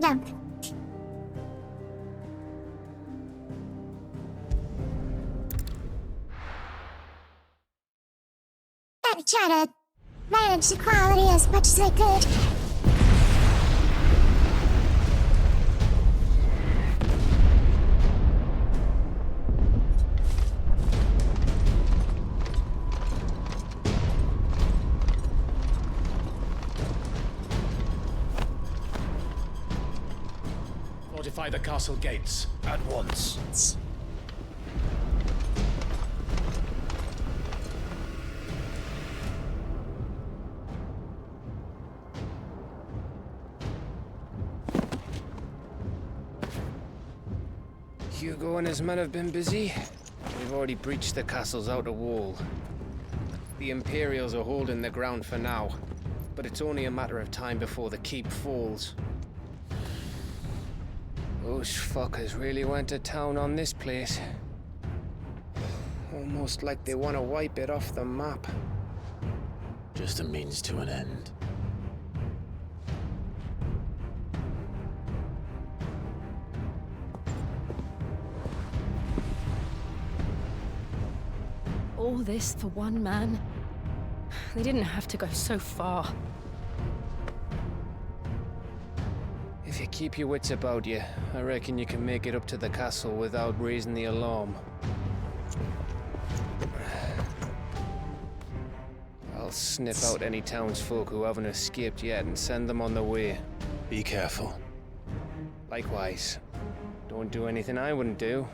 jump. I try to manage the quality as much as I could. Fortify the castle gates at once. Hugo and his men have been busy. They've already breached the castle's outer wall. The Imperials are holding the ground for now, but it's only a matter of time before the keep falls. Those fuckers really went to town on this place. Almost like they want to wipe it off the map. Just a means to an end. All this for one man? They didn't have to go so far. If you keep your wits about you, I reckon you can make it up to the castle without raising the alarm. I'll sniff out any townsfolk who haven't escaped yet and send them on their way. Be careful. Likewise. Don't do anything I wouldn't do.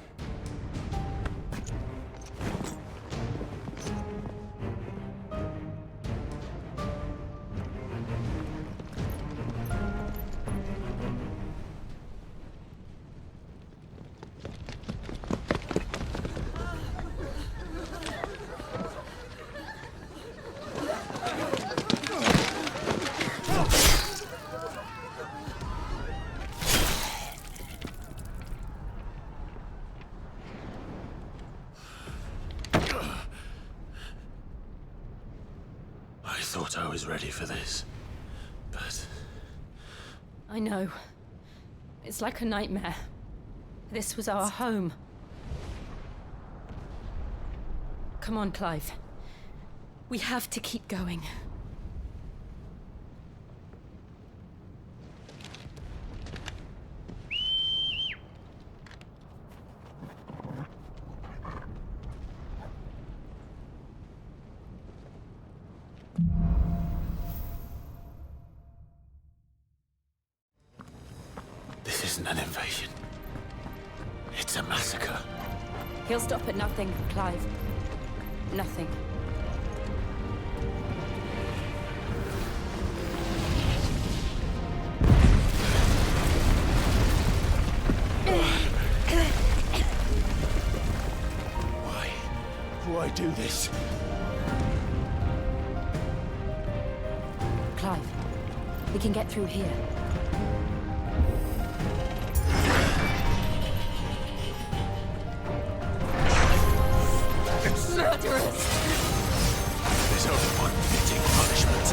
I thought I was ready for this, but... I know. It's like a nightmare. This was our home. Come on, Clive. We have to keep going. This isn't an invasion. It's a massacre. He'll stop at nothing, Clive. Nothing. Why do this? Clive, we can get through here. Murderers! There's only one fitting punishment.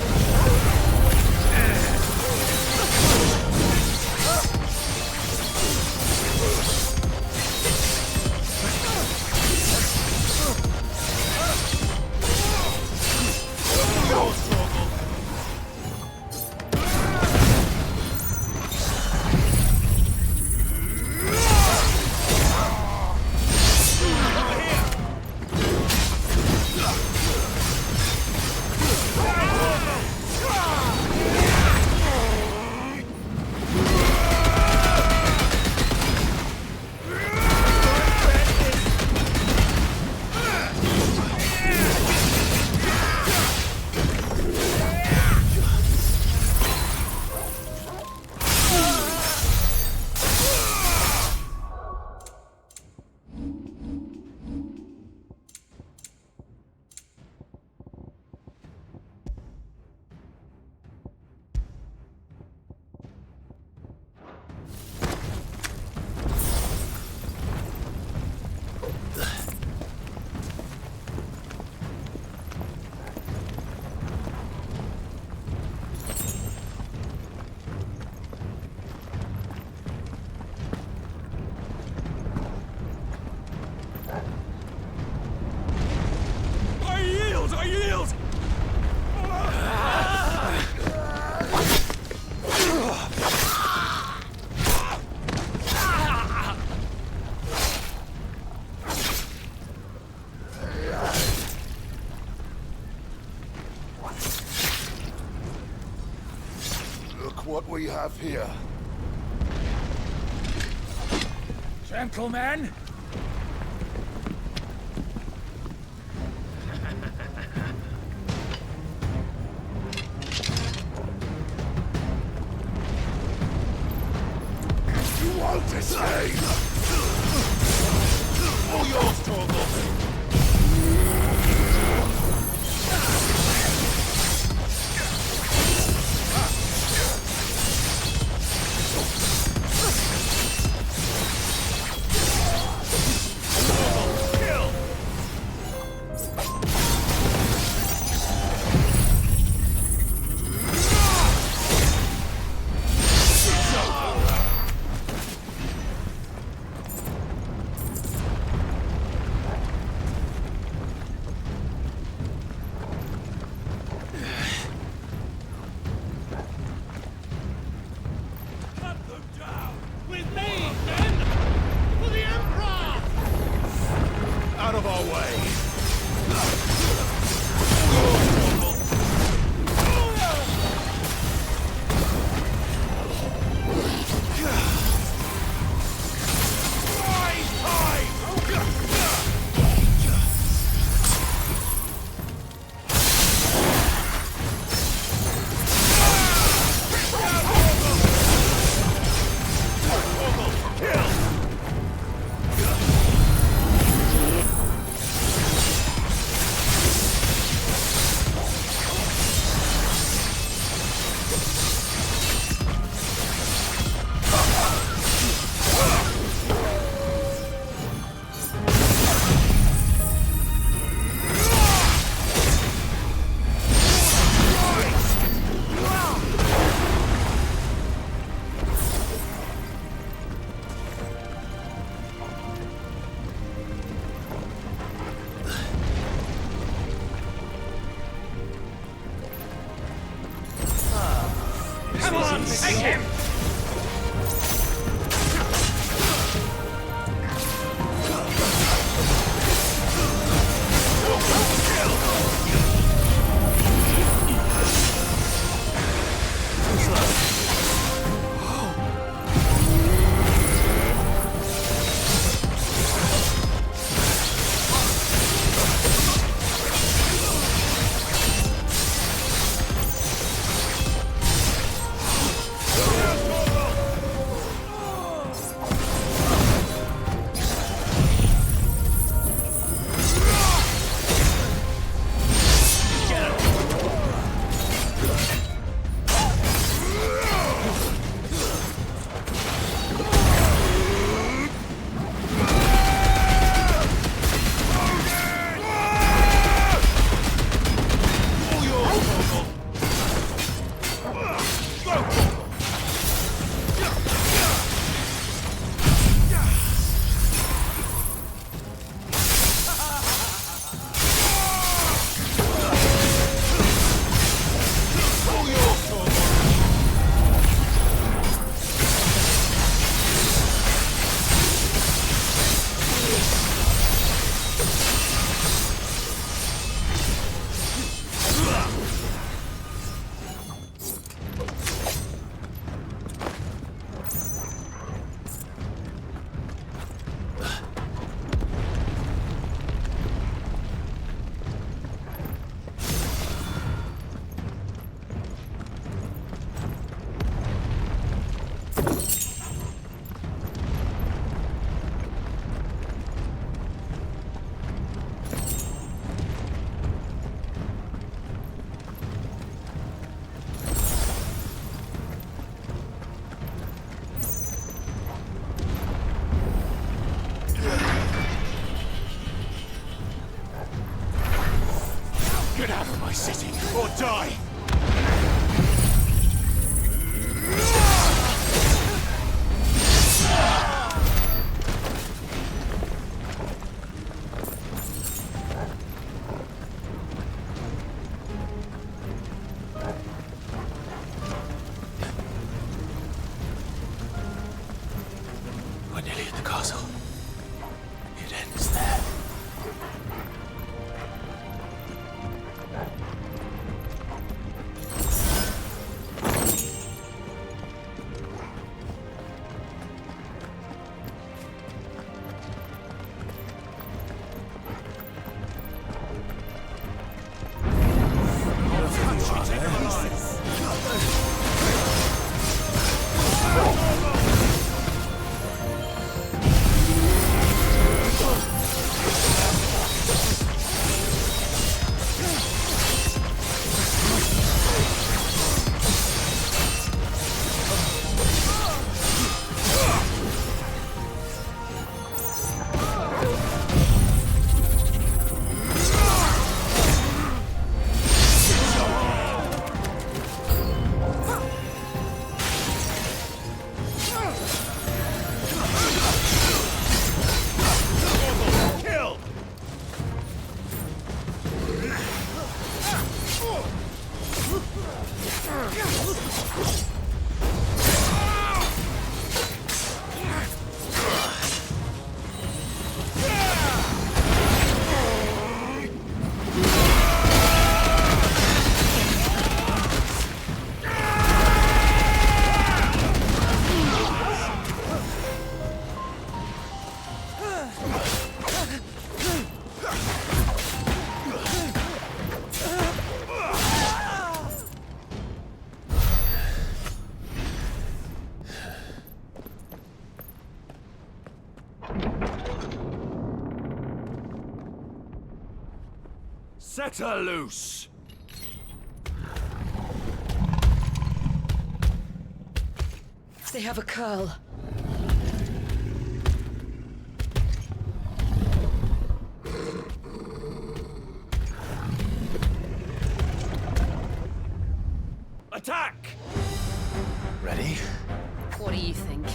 we have here? Gentlemen! You won't escape! All yours, Torgal! Out of our way! Come on, take him! Get out of my city, or die! We're nearly at the castle. It ends there. Set her loose! They have a curl. Attack! Ready? What do you think?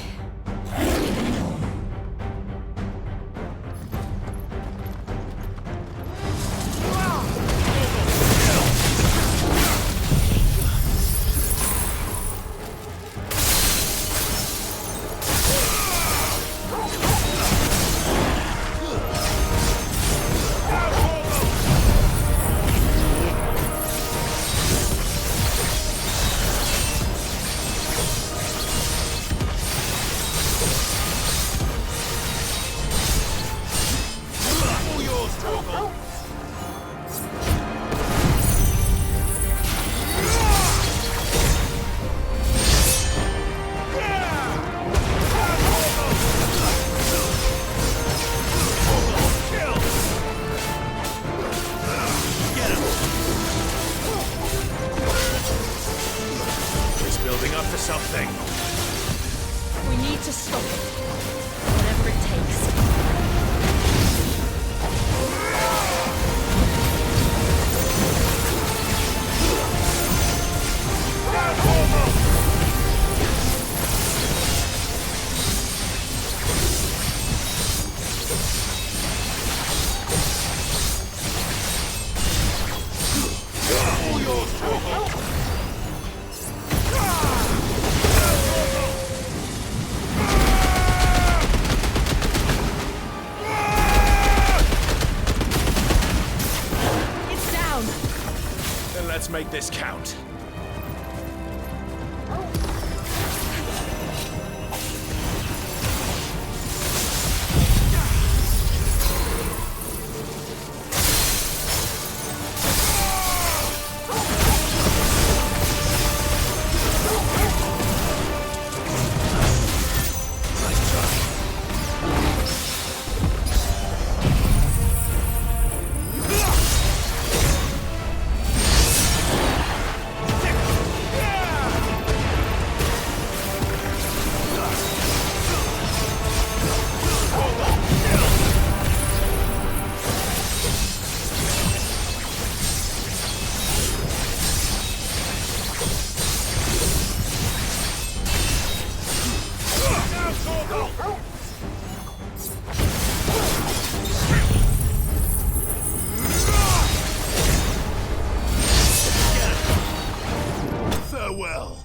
Building up to something. We need to stop it. Whatever it takes. Let's make this count. Farewell.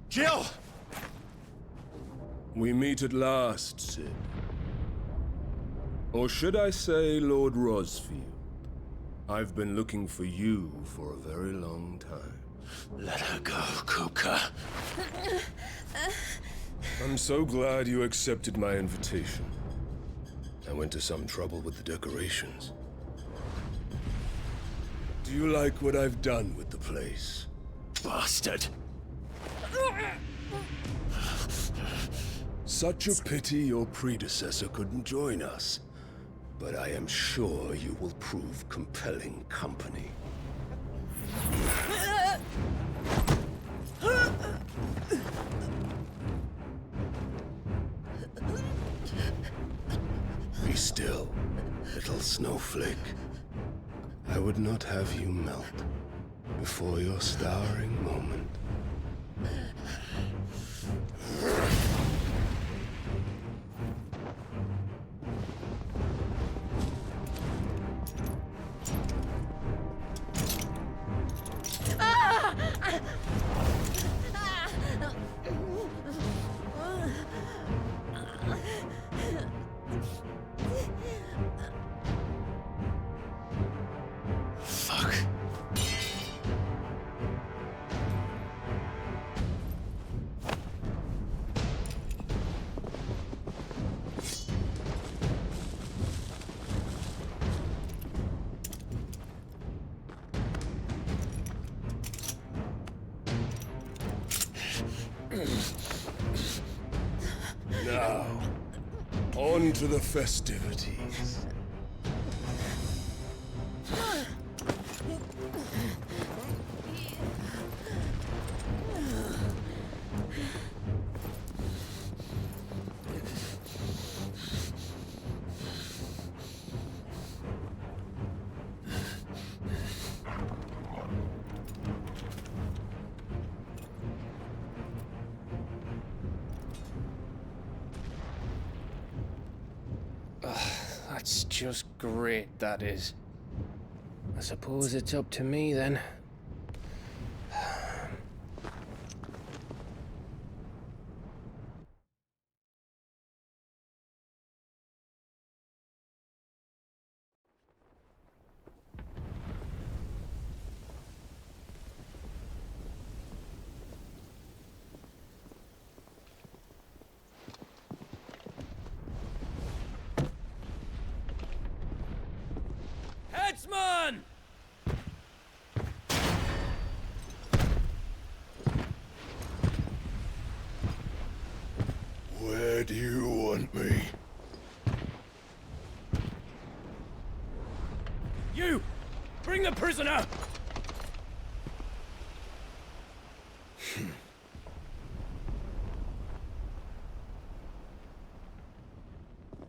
Jill! We meet at last, Sid. Or should I say, Lord Rosfield? I've been looking for you for a very long time. Let her go, Kuka. I'm so glad you accepted my invitation. I went to some trouble with the decorations. Do you like what I've done with the place? Bastard. Such a pity your predecessor couldn't join us. But I am sure you will prove compelling company. Be still, little snowflake. I would not have you melt before your starring moment. Now, on to the festivities. That's just great, that is. I suppose it's up to me then. Headsman! Where do you want me? You! Bring the prisoner!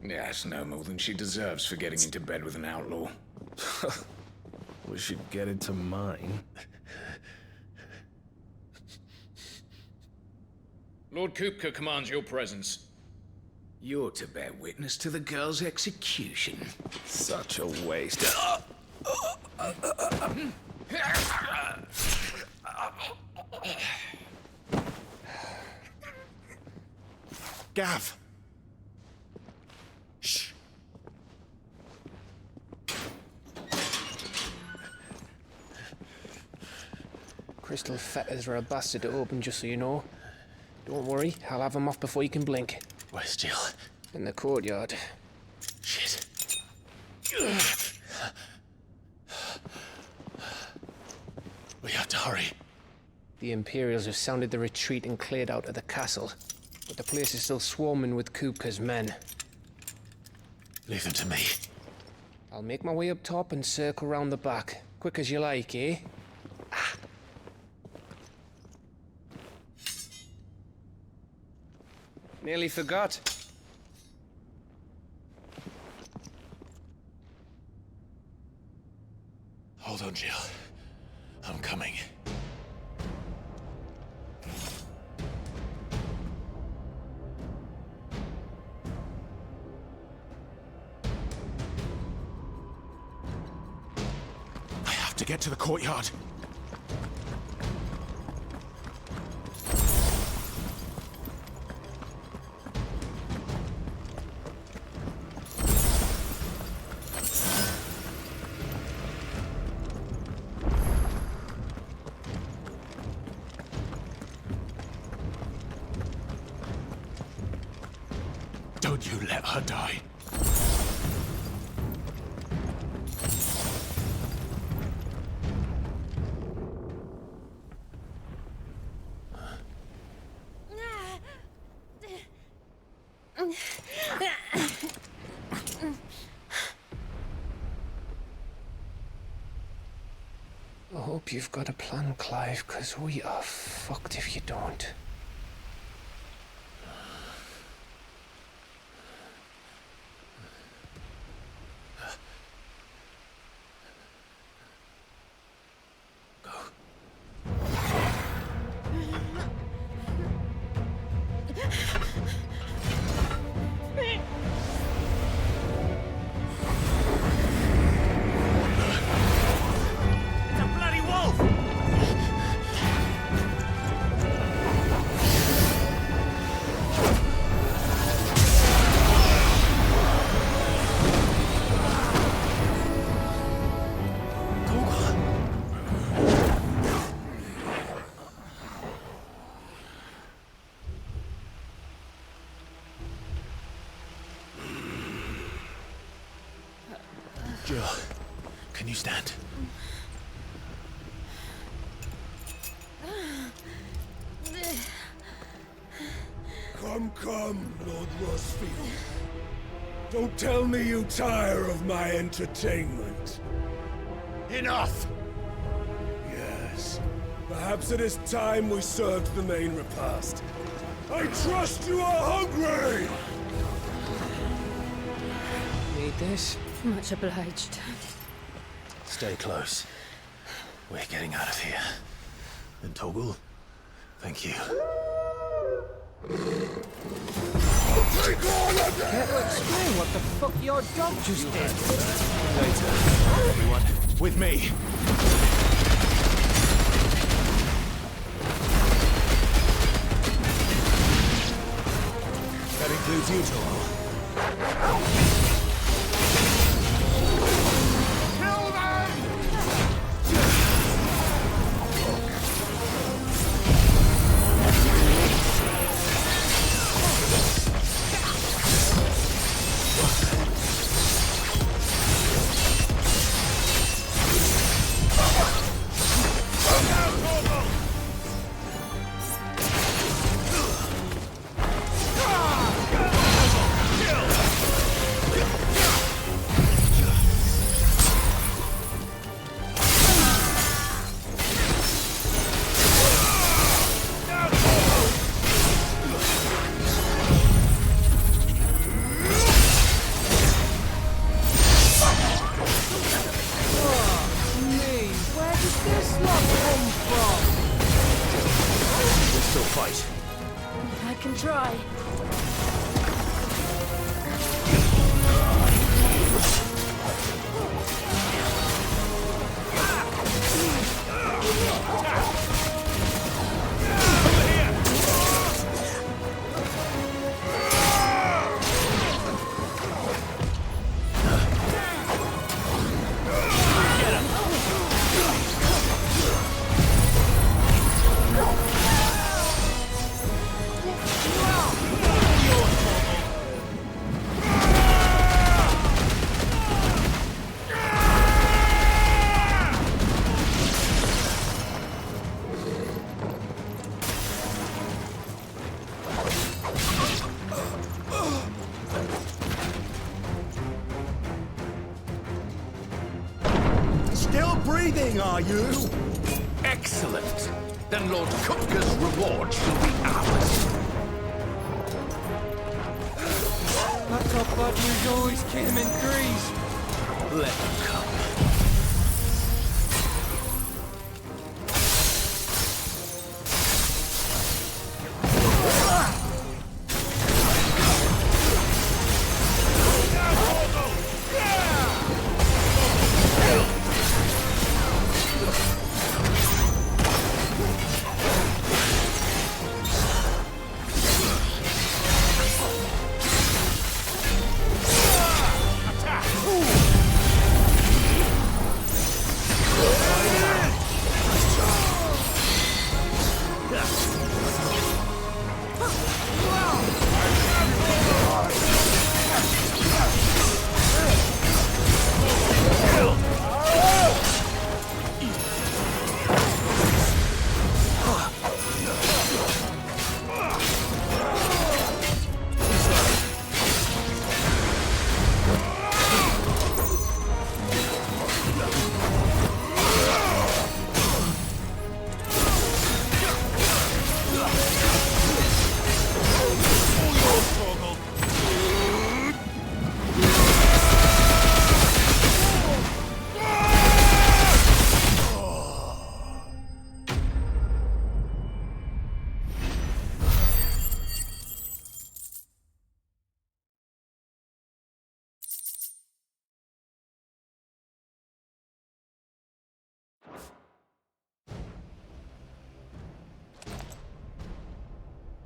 Yes, no more than she deserves for getting into bed with an outlaw. We should get into mine. Lord Kupka commands your presence. You're to bear witness to the girl's execution. Such a waste. Gav! Shh. Crystal fetters are a bastard to open, just so you know. Don't worry, I'll have them off before you can blink. Where's Jill? In the courtyard. Shit. We have to hurry. The Imperials have sounded the retreat and cleared out of the castle. But the place is still swarming with Kupka's men. Leave them to me. I'll make my way up top and circle round the back. Quick as you like, eh? Nearly forgot. Hold on, Jill. I'm coming. I have to get to the courtyard. Don't you let her die. I hope you've got a plan, Clive, because we are fucked if you don't. Jill, can you stand? Come, Lord Rosfield. Don't tell me you tire of my entertainment. Enough! Yes. Perhaps it is time we served the main repast. I trust you are hungry! Need this? Much obliged. Stay close. We're getting out of here. And Toggle, thank you. Take all of them! Care to explain what the fuck your dog just did? Later, everyone. With me. That includes you, Toggle. I can try. Still breathing, are you? Excellent. Then Lord Kupka's reward shall be ours. That top bad news always came in threes. Let them come.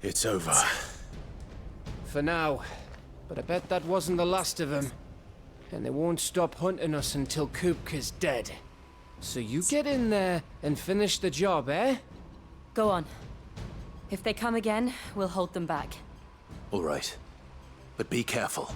It's over. For now. But I bet that wasn't the last of them. And they won't stop hunting us until Kupka's dead. So you get in there and finish the job, eh? Go on. If they come again, we'll hold them back. All right. But be careful.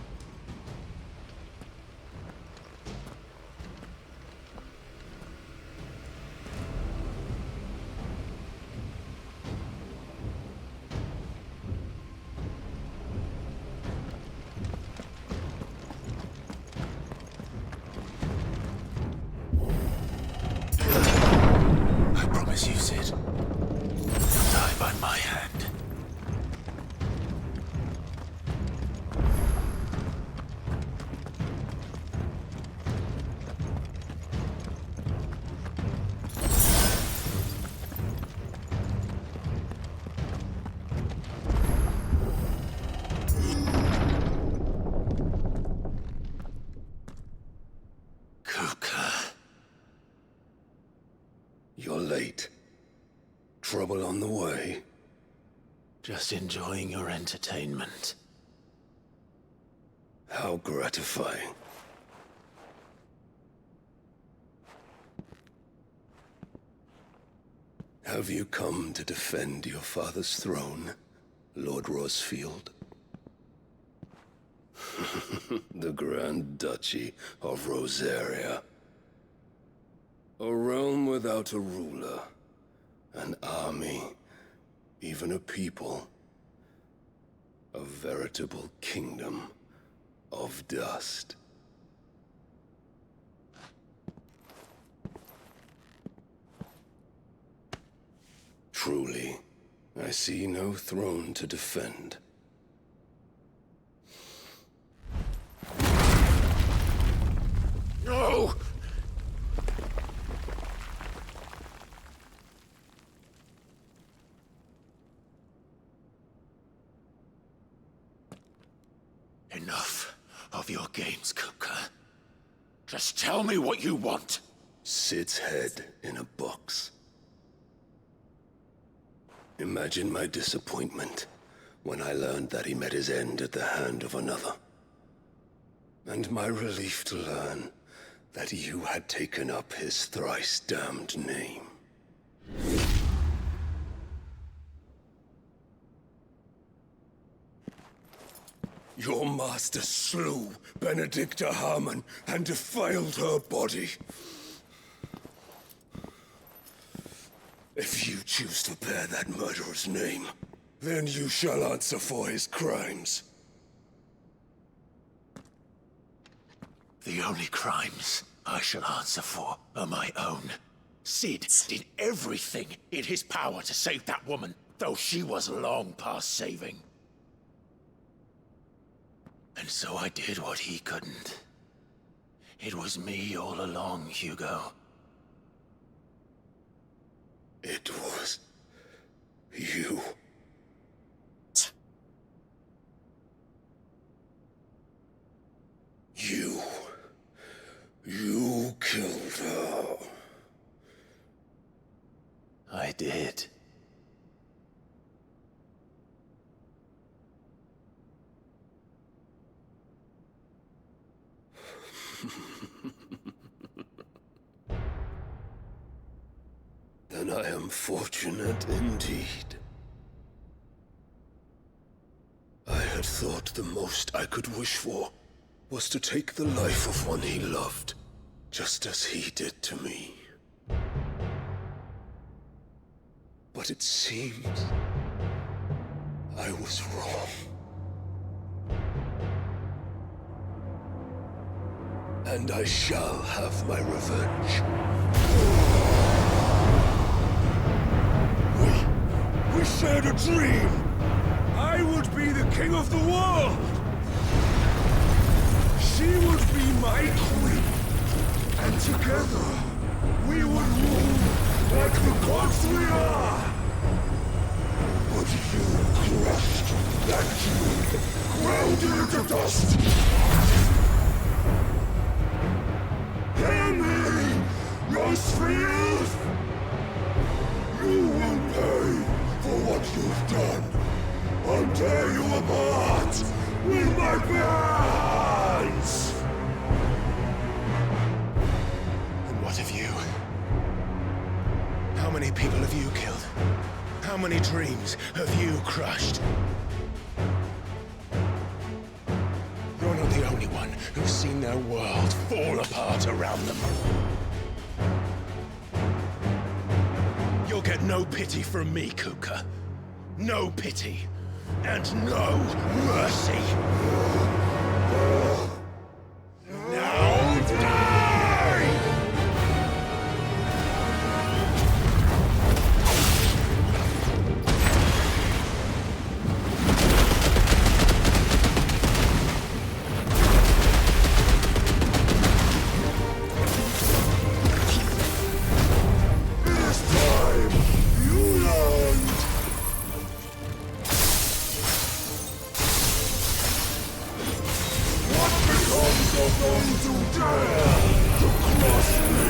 late. Trouble on the way? Just enjoying your entertainment. How gratifying. Have you come to defend your father's throne, Lord Rosfield? The Grand Duchy of Rosaria. A realm without a ruler, an army, even a people. A veritable kingdom of dust. Truly, I see no throne to defend. No! Enough of your games, Kuka. Just tell me what you want. Sid's head in a box. Imagine my disappointment when I learned that he met his end at the hand of another. And my relief to learn that you had taken up his thrice-damned name. Your master slew Benedicta Harmon and defiled her body. If you choose to bear that murderer's name, then you shall answer for his crimes. The only crimes I shall answer for are my own. Sid did everything in his power to save that woman, though she was long past saving. And so I did what he couldn't. It was me all along, Hugo. It was you. You killed her. I did. Then I am fortunate indeed. I had thought the most I could wish for was to take the life of one he loved, just as he did to me. But it seems I was wrong. And I shall have my revenge. We shared a dream! I would be the king of the world! She would be my queen! And together, we would rule like the gods we are! But you crushed that dream, ground it into dust! Hear me, Rosefield! You will pay for what you've done. I'll tear you apart with my hands! And what of you? How many people have you killed? How many dreams have you crushed? You're not the only one who's seen their world fall apart around them. You'll get no pity from me, Kuka. No pity. And no mercy. Now die! This time, you learned! What becomes of those who dare to cross me?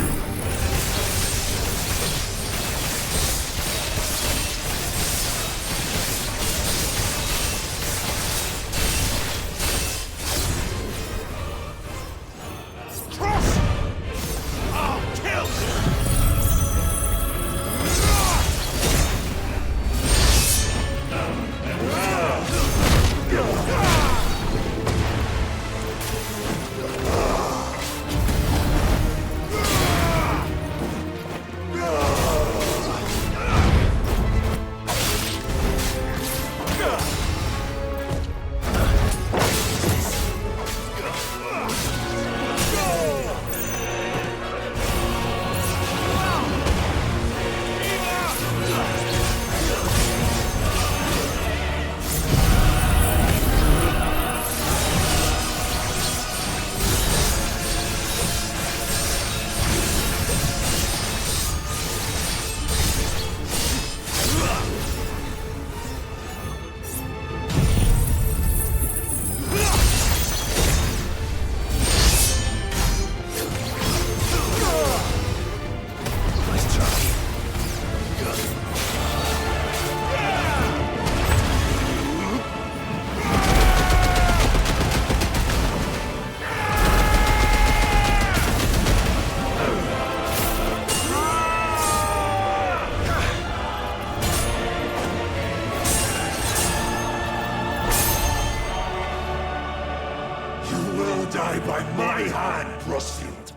You will die by my hand, Rosfield.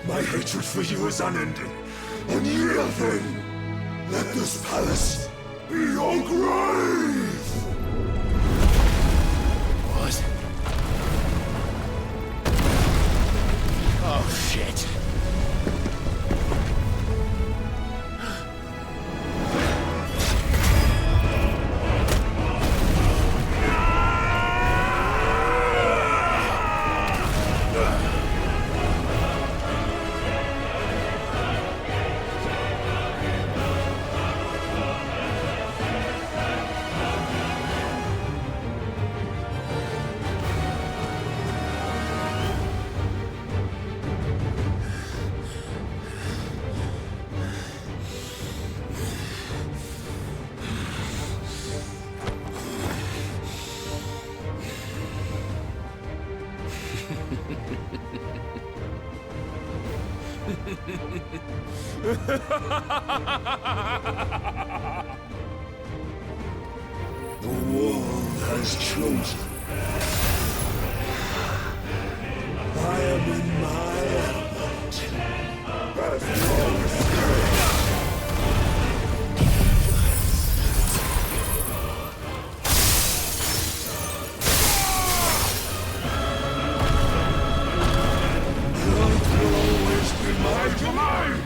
My hatred for you is unending, unyielding. Let this palace be your grave! What? Oh, shit. The world has chosen. I am in my element. As long as Blood will always be my domain!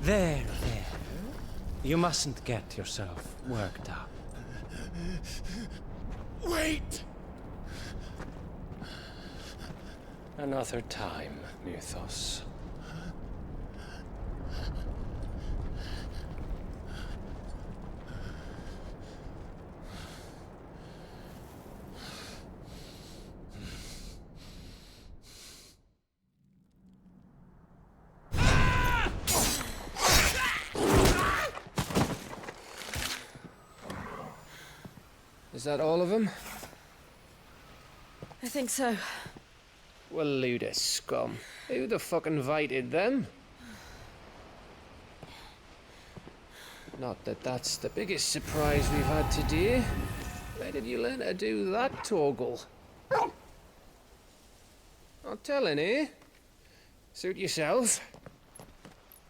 There. You mustn't get yourself worked up. Wait! Another time, Mythos. Is that all of them? I think so. Well, load of scum. Who the fuck invited them? Not that that's the biggest surprise we've had today. Where did you learn to do that, Torgal? Not telling, eh? Suit yourself.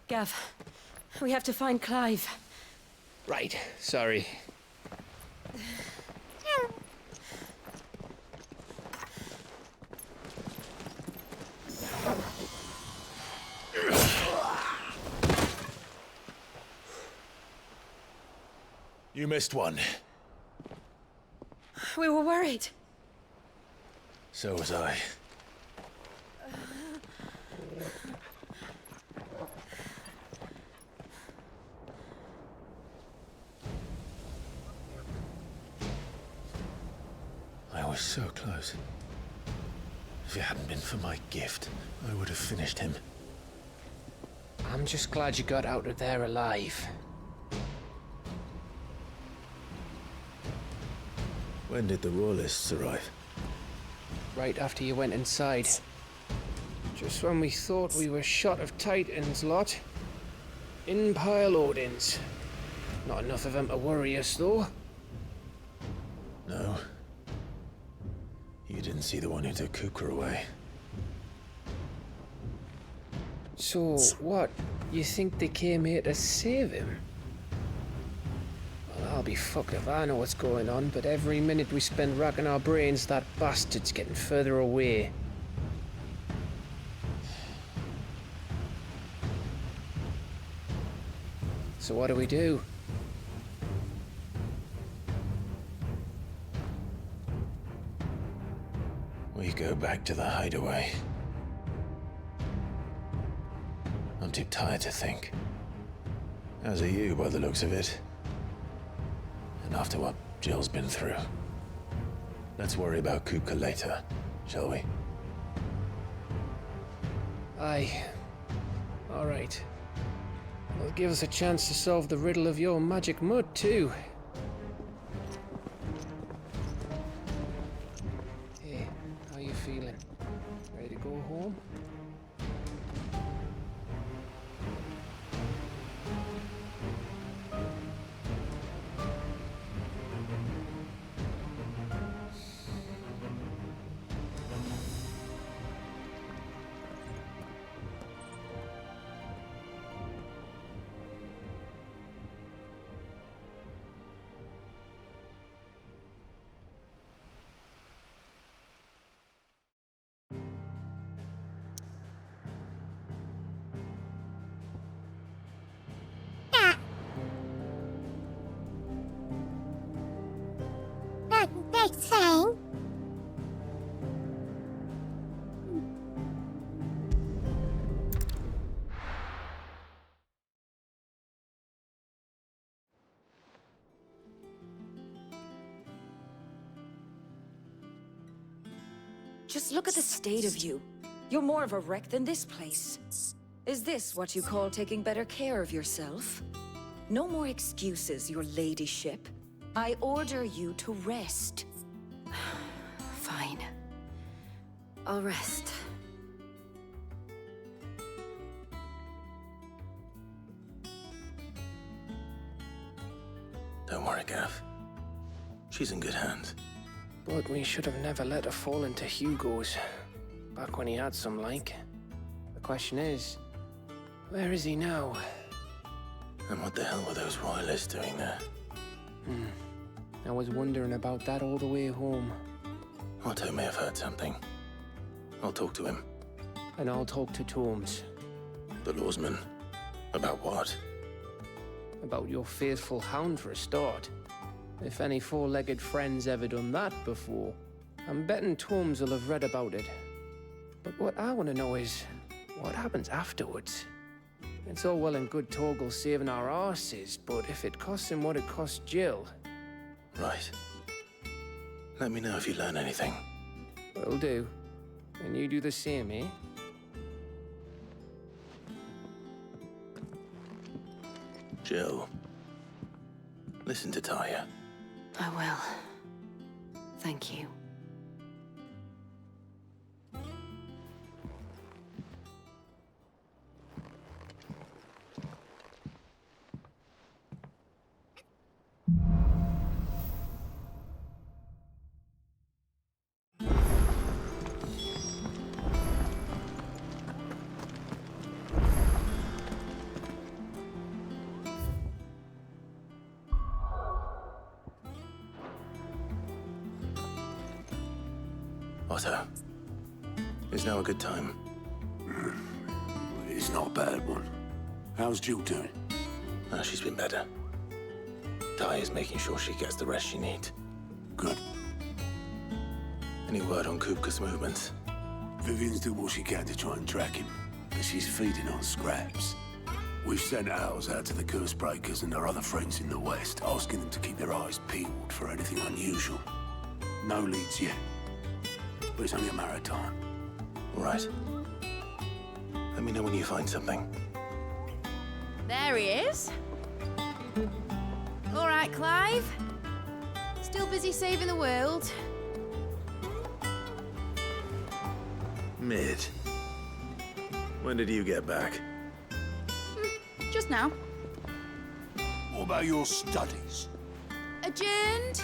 Gav, we have to find Clive. Right, sorry. You missed one. We were worried. So was I. I was so close. If it hadn't been for my gift, I would have finished him. I'm just glad you got out of there alive. When did the Royalists arrive? Right after you went inside. Just when we thought we were shot of Titans lot. In pile Odins. Not enough of them to worry us, though. No. You didn't see the one who took Kukra away. So, what? You think they came here to save him? Well, I'll be fucked if I know what's going on, but every minute we spend racking our brains, that bastard's getting further away. So what do we do? We go back to the hideaway. I'm too tired to think. As are you, by the looks of it. And after what Jill's been through. Let's worry about Kuka later, shall we? Aye. All right. It'll give us a chance to solve the riddle of your magic mud, too. Hey, how you feeling? Ready to go home? Big thing. Just look at the state of you. You're more of a wreck than this place. Is this what you call taking better care of yourself? No more excuses, your ladyship. I order you to rest. Fine. I'll rest. Don't worry, Gav. She's in good hands. But we should have never let her fall into Hugo's. Back when he had some like. The question is, where is he now? And what the hell were those royalists doing there? I was wondering about that all the way home. Otto may have heard something. I'll talk to him. And I'll talk to Tomes. The lawsman. About what? About your faithful hound for a start. If any four-legged friend's ever done that before, I'm betting Tomes will have read about it. But what I want to know is, what happens afterwards? It's all well and good Torgal saving our arses, but if it costs him what it cost Jill... Right. Let me know if you learn anything. Will do. And you do the same, eh? Jill, listen to Taya. I will. Thank you. Otto, is now a good time? It's not a bad one. How's Jill doing? She's been better. Taya's making sure she gets the rest she needs. Good. Any word on Kupka's movements? Vivian's doing what she can to try and track him, but she's feeding on scraps. We've sent ours out to the Curse Breakers and our other friends in the West, asking them to keep their eyes peeled for anything unusual. No leads yet, but it's only a matter of time. All right. Let me know when you find something. There he is. All right, Clive. Still busy saving the world. Mid. When did you get back? Just now. What about your studies? Adjourned.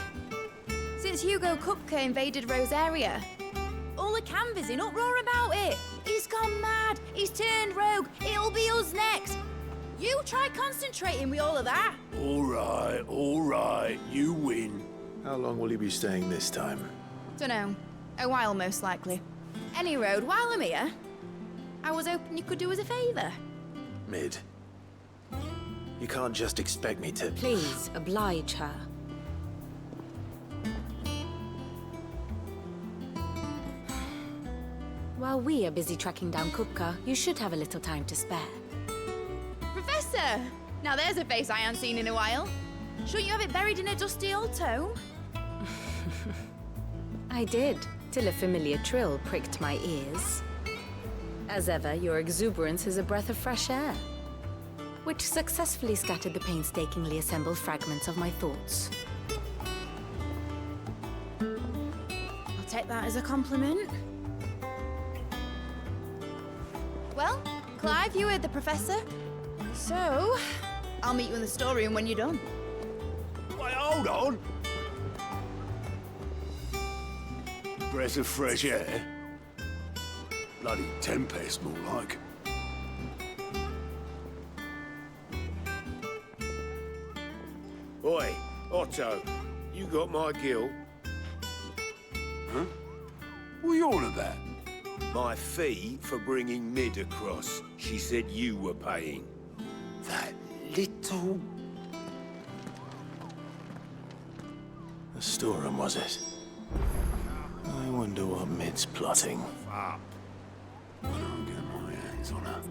Since Hugo Kupka invaded Rosaria. All the canvass in uproar about it. He's gone mad. He's turned rogue. It'll be us next. You try concentrating with all of that. All right. You win. How long will you be staying this time? Dunno. A while, most likely. Any road, while I'm here, I was hoping you could do us a favour. Mid. You can't just expect me to... Please, oblige her. While we are busy tracking down Kupka, you should have a little time to spare. Professor! Now there's a face I haven't seen in a while. Shouldn't you have it buried in a dusty old tome? I did, till a familiar trill pricked my ears. As ever, your exuberance is a breath of fresh air, which successfully scattered the painstakingly assembled fragments of my thoughts. I'll take that as a compliment. Well, Clive, you heard the professor. So, I'll meet you in the storeroom when you're done. Wait, hold on. Breath of fresh air? Bloody tempest, more like. Oi, Otto, you got my gill? Huh? What are you on about? My fee for bringing Mid across. She said you were paying. That little... The storeroom, was it? I wonder what Mid's plotting. Up. When I get my hands on her.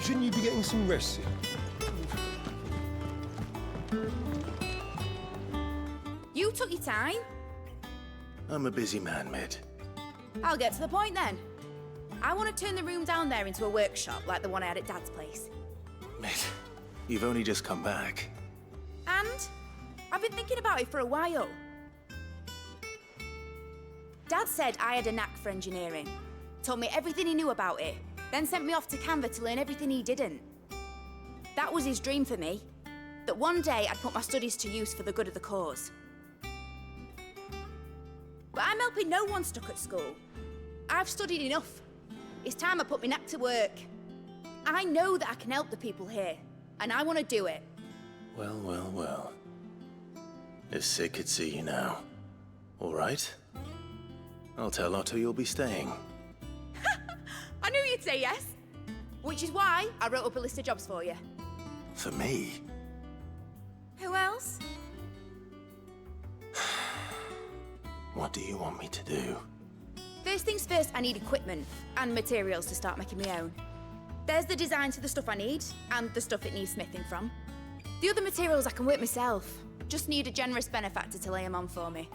Shouldn't you be getting some rest soon? You took your time. I'm a busy man, Mid. I'll get to the point then. I want to turn the room down there into a workshop like the one I had at Dad's place. Mid, you've only just come back. And I've been thinking about it for a while. Dad said I had a knack for engineering. Told me everything he knew about it. Then sent me off to Canva to learn everything he didn't. That was his dream for me. That one day I'd put my studies to use for the good of the cause. But I'm helping no one stuck at school. I've studied enough. It's time I put my neck to work. I know that I can help the people here, and I want to do it. Well, well, well. If Sid could see you now. All right? I'll tell Otto you'll be staying. I knew you'd say yes. Which is why I wrote up a list of jobs for you. For me? Who else? What do you want me to do? First things first, I need equipment and materials to start making my own. There's the designs for the stuff I need, and the stuff it needs smithing from. The other materials I can work myself. Just need a generous benefactor to lay them on for me.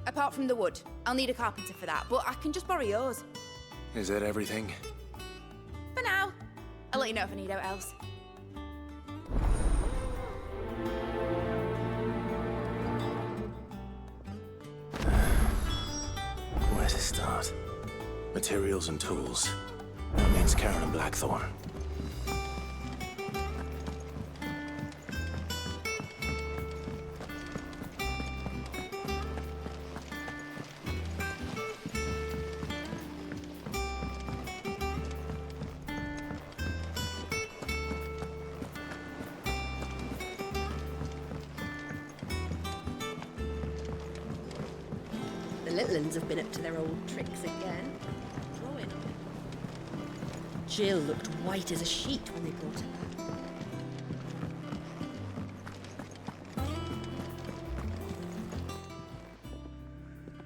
Apart from the wood, I'll need a carpenter for that, but I can just borrow yours. Is that everything? For now. I'll let you know if I need out else. Where to start? Materials and tools. That means Karen and Blackthorn. The little uns have been up to their old tricks again. Drawing on it. Jill looked white as a sheet when they brought her back.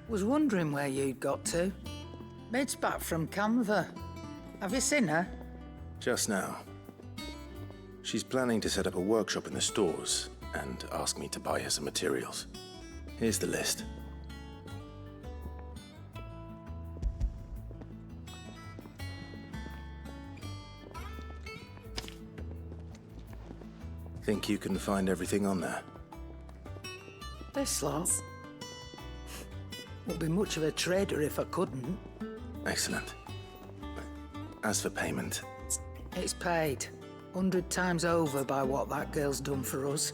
Was wondering where you'd got to. Mid's back from Canva. Have you seen her? Just now. She's planning to set up a workshop in the stores and ask me to buy her some materials. Here's the list. Think you can find everything on there? This lot. Would be much of a trader if I couldn't. Excellent. As for payment... It's paid. 100 times over by what that girl's done for us.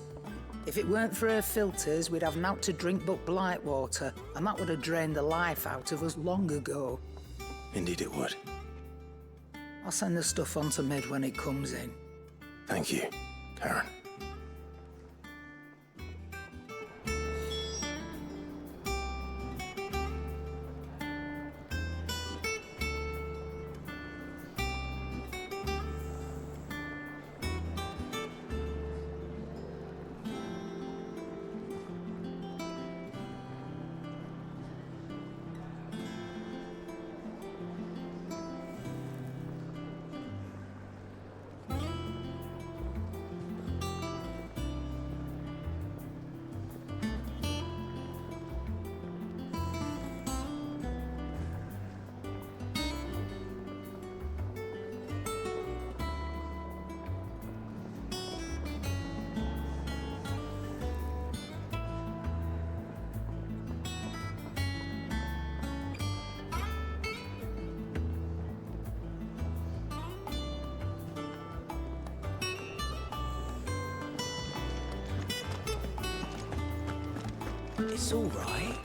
If it weren't for her filters, we'd have naught to drink but blight water, and that would have drained the life out of us long ago. Indeed it would. I'll send the stuff on to Mid when it comes in. Thank you, Karen. It's all right.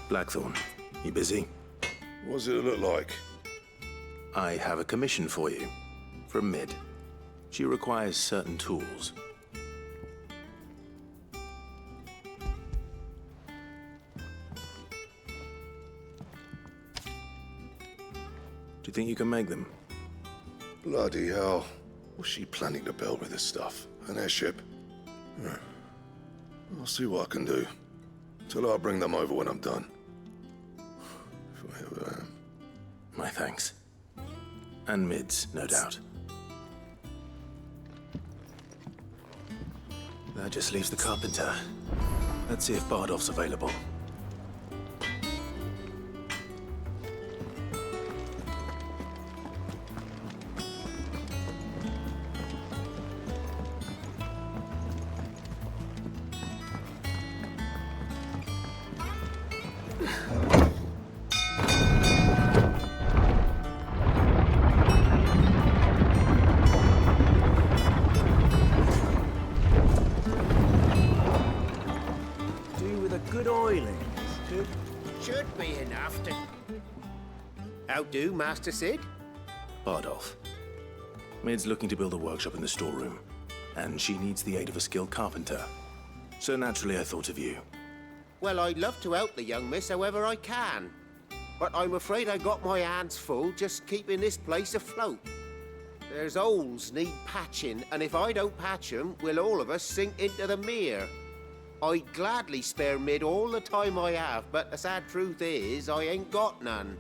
Blackthorn, you busy? What does it look like? I have a commission for you. From Mid. She requires certain tools. Do you think you can make them? Bloody hell. What's she planning to build with this stuff? An airship? I'll see what I can do. Tell her I'll bring them over when I'm done. If I ever am. My thanks. And Mid's, no doubt. That just leaves the carpenter. Let's see if Bardolph's available. about do, Master Sid? Bardolph. Mid's looking to build a workshop in the storeroom, and she needs the aid of a skilled carpenter. So naturally I thought of you. Well, I'd love to help the young miss however I can. But I'm afraid I got my hands full just keeping this place afloat. There's holes need patching, and if I don't patch them, we'll all of us sink into the mere. I'd gladly spare Mid all the time I have, but the sad truth is, I ain't got none.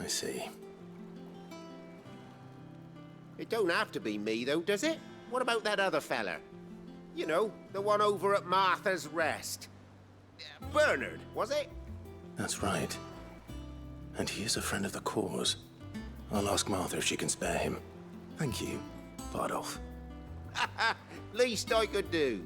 I see. It don't have to be me, though, does it? What about that other fella? You know, the one over at Martha's Rest. Bernard, was it? That's right. And he is a friend of the cause. I'll ask Martha if she can spare him. Thank you, Bardolph. Least I could do.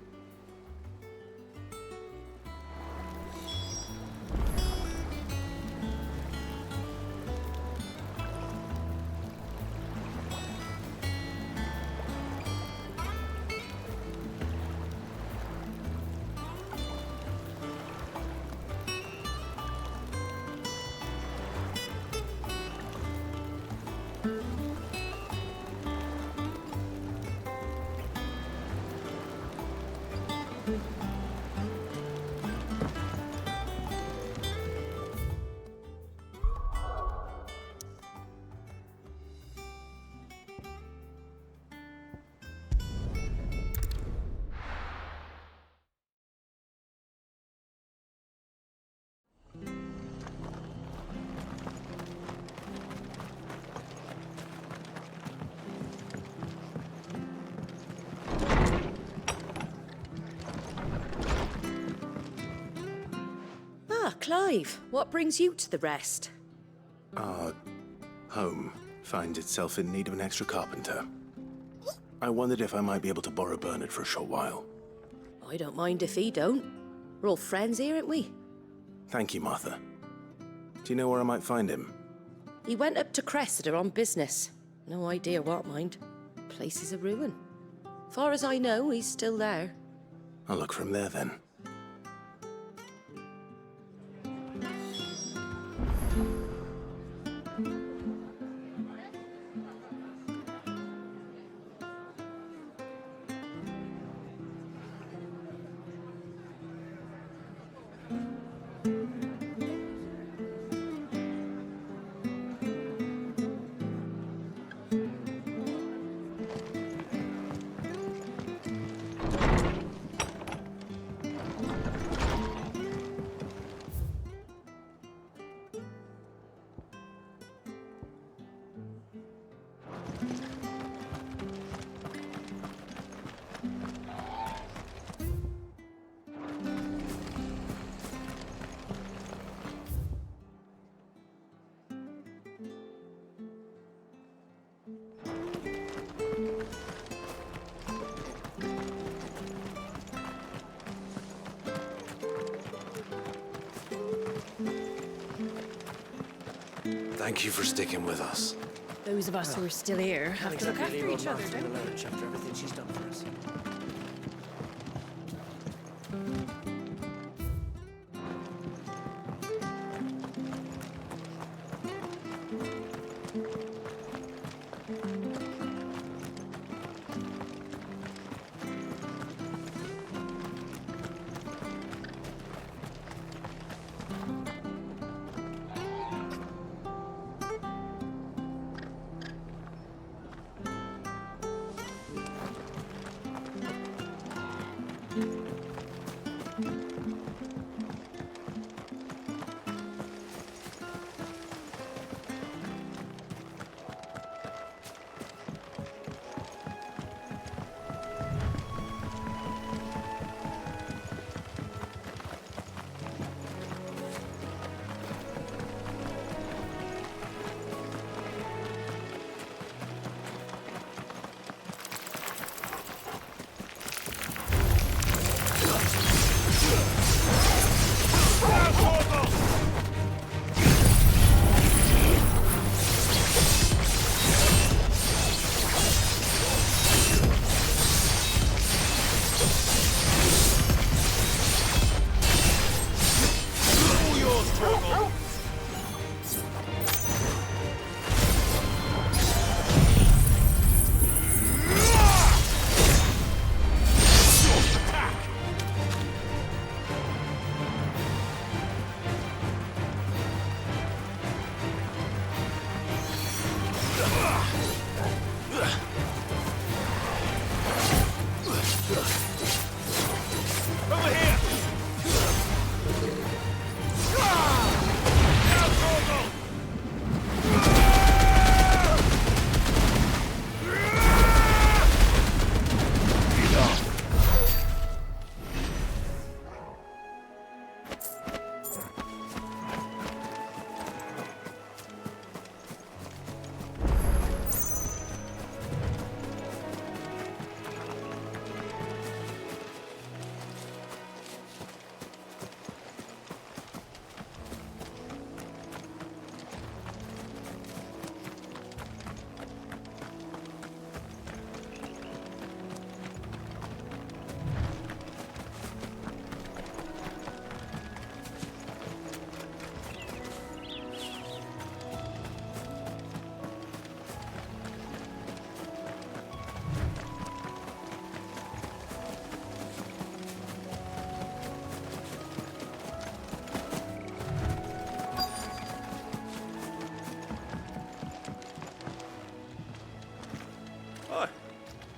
Clive, what brings you to the Rest? Our home finds itself in need of an extra carpenter. I wondered if I might be able to borrow Bernard for a short while. I don't mind if he don't. We're all friends here, aren't we? Thank you, Martha. Do you know where I might find him? He went up to Cressida on business. No idea what, mind. Place is a ruin. Far as I know, he's still there. I'll look for him there then. Thank you for sticking with us. Those of us who are still here have to look after each other, don't we? After everything she's done for us.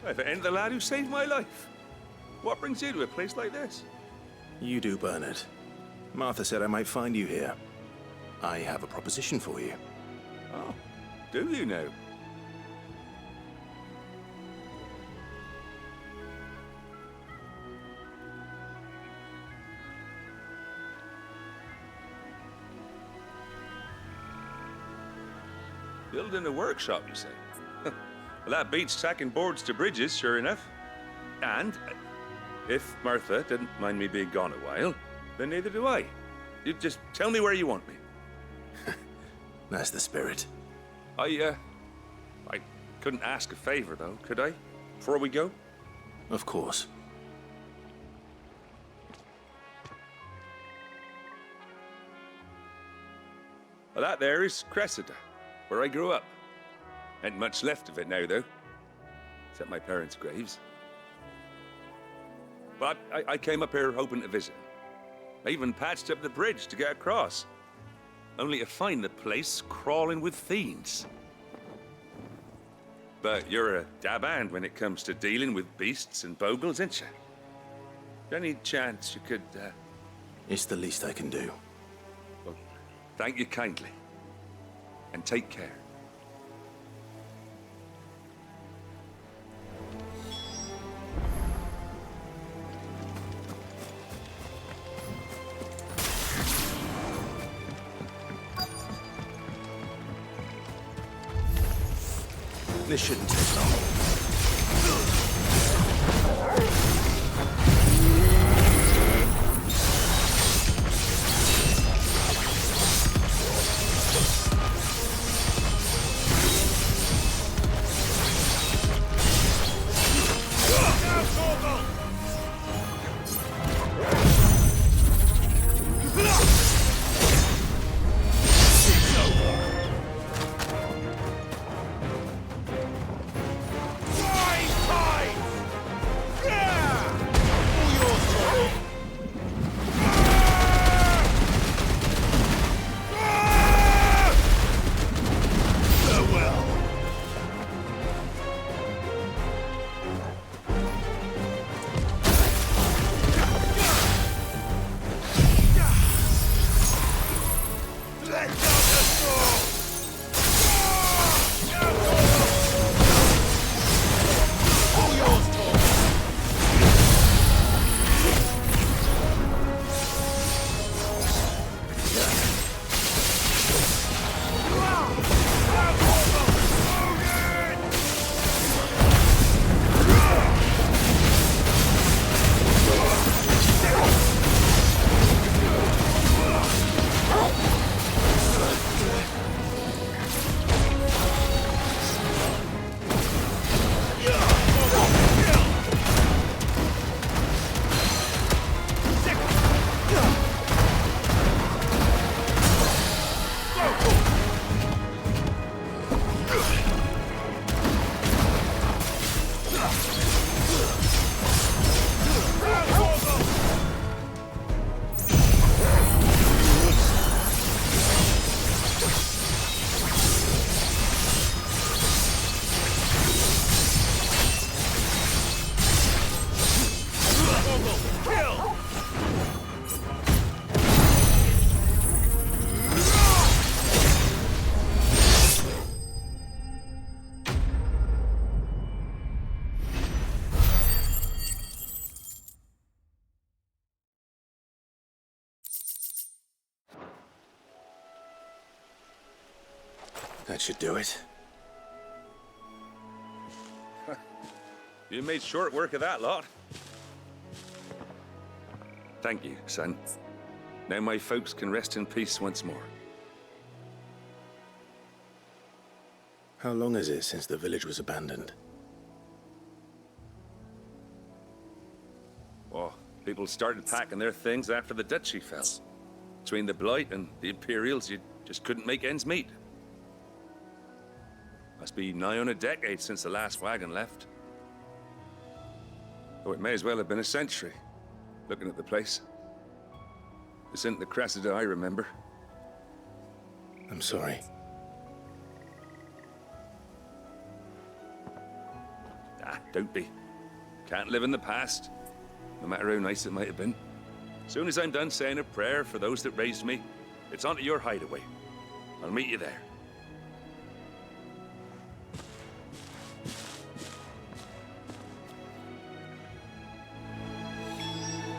If it ain't the lad who saved my life. What brings you to a place like this? You do, Bernard. Martha said I might find you here. I have a proposition for you. Oh, do you now? Building a workshop, you say? Well, that beats tacking boards to bridges, sure enough. And if Martha didn't mind me being gone a while, then neither do I. You just tell me where you want me. That's the spirit. I couldn't ask a favor, though, could I? Before we go? Of course. Well, that there is Cressida, where I grew up. Ain't much left of it now, though. Except my parents' graves. But I came up here hoping to visit. I even patched up the bridge to get across. Only to find the place crawling with fiends. But you're a dab hand when it comes to dealing with beasts and bogles, ain't you? Any chance you could, It's the least I can do. Well, thank you kindly. And take care. This shouldn't take long. That should do it. You made short work of that lot. Thank you, son. Now my folks can rest in peace once more. How long is it since the village was abandoned? Oh, people started packing their things after the duchy fell. Between the Blight and the Imperials, you just couldn't make ends meet. Must be nigh on a decade since the last wagon left. Oh, it may as well have been a century, looking at the place. This isn't the Cressida I remember. I'm sorry. don't be. Can't live in the past, no matter how nice it might have been. Soon as I'm done saying a prayer for those that raised me, it's on to your hideaway. I'll meet you there.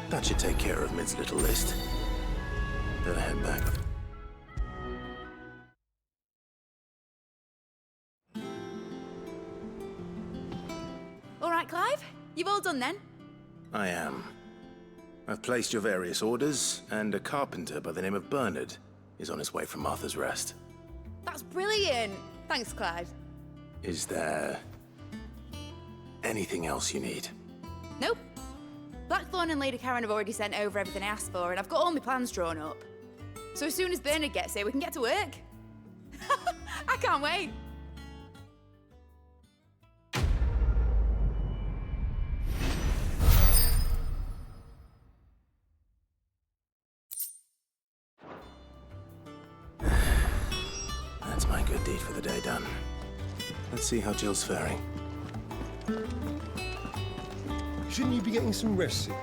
That should take care of Mid's little list. Better head back. All right, Clive? You've all done then? I am. I've placed your various orders, and a carpenter by the name of Bernard is on his way from Martha's Rest. That's brilliant. Thanks, Clive. Is there anything else you need? Nope. Blackthorn and Lady Karen have already sent over everything I asked for, and I've got all my plans drawn up. So as soon as Bernard gets here, we can get to work. I can't wait. That's my good deed for the day done. Let's see how Jill's faring. Shouldn't you be getting some rest, Sid?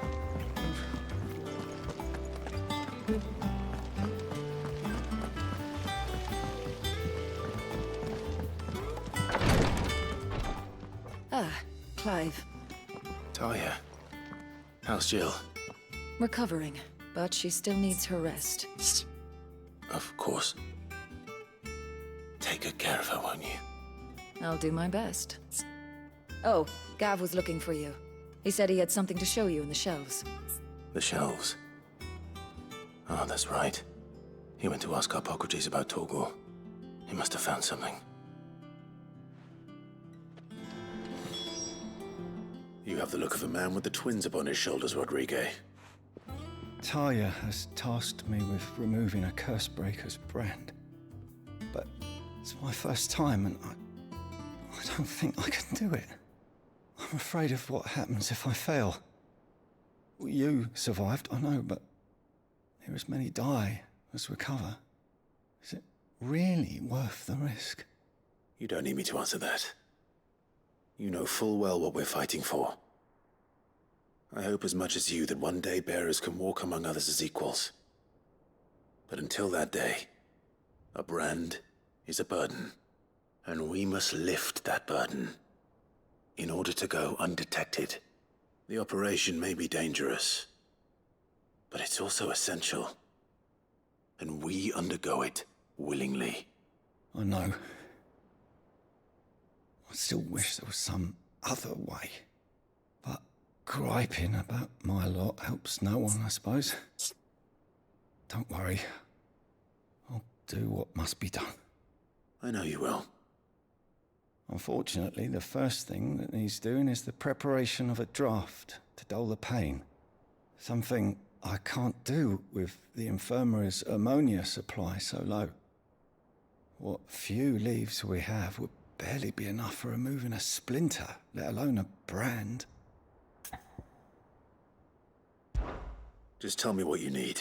Ah, Clive. Talia, how's Jill? Recovering, but she still needs her rest. Of course. Take good care of her, won't you? I'll do my best. Oh, Gav was looking for you. He said he had something to show you in the shelves. The shelves. Oh, that's right. He went to ask Harpocrates about Torgor. He must have found something. You have the look of a man with the twins upon his shoulders, Rodrigue. Talia has tasked me with removing a Cursebreaker's brand. But it's my first time, and I don't think I can do it. I'm afraid of what happens if I fail. You survived, I know, but here as many die as recover. Is it really worth the risk? You don't need me to answer that. You know full well what we're fighting for. I hope as much as you that one day bearers can walk among others as equals. But until that day, a brand is a burden, and we must lift that burden in order to go undetected. The operation may be dangerous, but it's also essential, and we undergo it willingly. I know. I still wish there was some other way. But griping about my lot helps no one, I suppose. Don't worry. I'll do what must be done. I know you will. Unfortunately, the first thing that needs doing is the preparation of a draft to dull the pain. Something I can't do with the infirmary's ammonia supply so low. What few leaves we have would barely be enough for removing a splinter, let alone a brand. Just tell me what you need.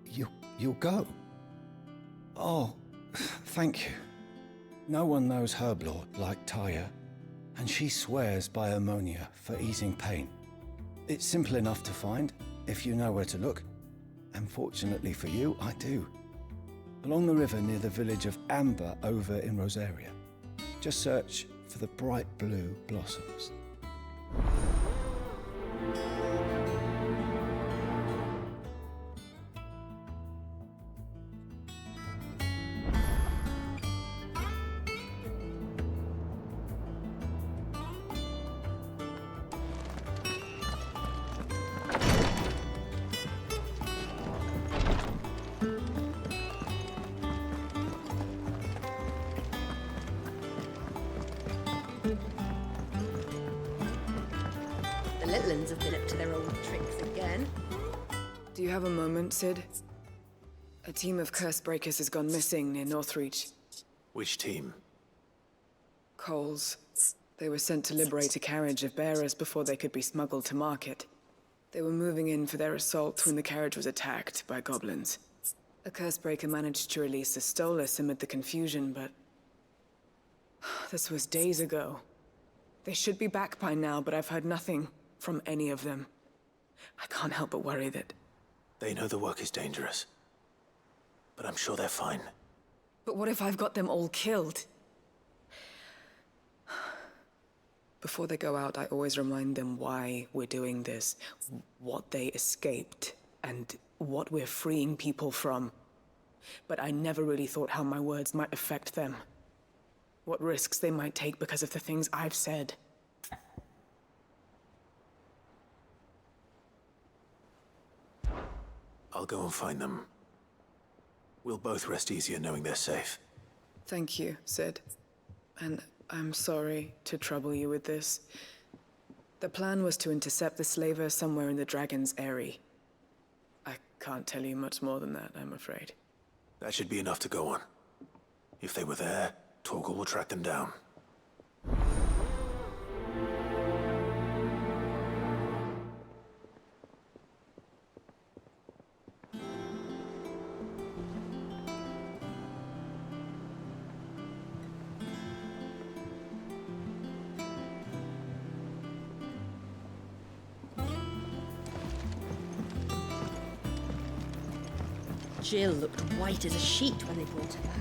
You'll go? Oh, thank you. No one knows Herblord like Talia, and she swears by ammonia for easing pain. It's simple enough to find, if you know where to look. And fortunately for you, I do. Along the river near the village of Amber over in Rosaria. Just search for the bright blue blossoms. The little uns have been up to their old tricks again. Do you have a moment, Sid? A team of Cursebreakers has gone missing near Northreach. Which team? Coles. They were sent to liberate a carriage of bearers before they could be smuggled to market. They were moving in for their assault when the carriage was attacked by goblins. A Cursebreaker managed to release a Stolas amid the confusion, but... this was days ago. They should be back by now, but I've heard nothing from any of them. I can't help but worry that... They know the work is dangerous. But I'm sure they're fine. But what if I've got them all killed? Before they go out, I always remind them why we're doing this, what they escaped, and what we're freeing people from. But I never really thought how my words might affect them. What risks they might take because of the things I've said. I'll go and find them. We'll both rest easier knowing they're safe. Thank you, Sid. And I'm sorry to trouble you with this. The plan was to intercept the slaver somewhere in the Dragon's Eyrie. I can't tell you much more than that, I'm afraid. That should be enough to go on. If they were there, Torgal will track them down. Jill looked white as a sheet when they brought her back.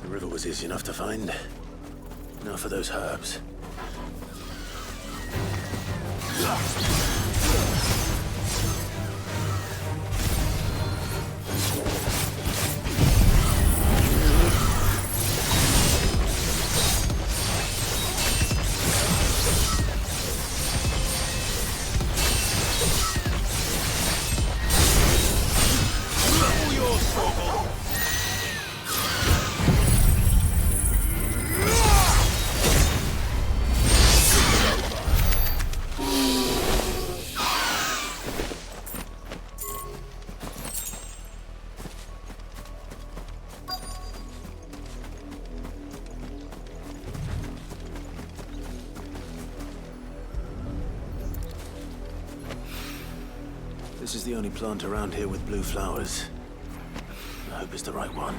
The river was easy enough to find. Now for those herbs. This is the only plant around here with blue flowers. I hope it's the right one.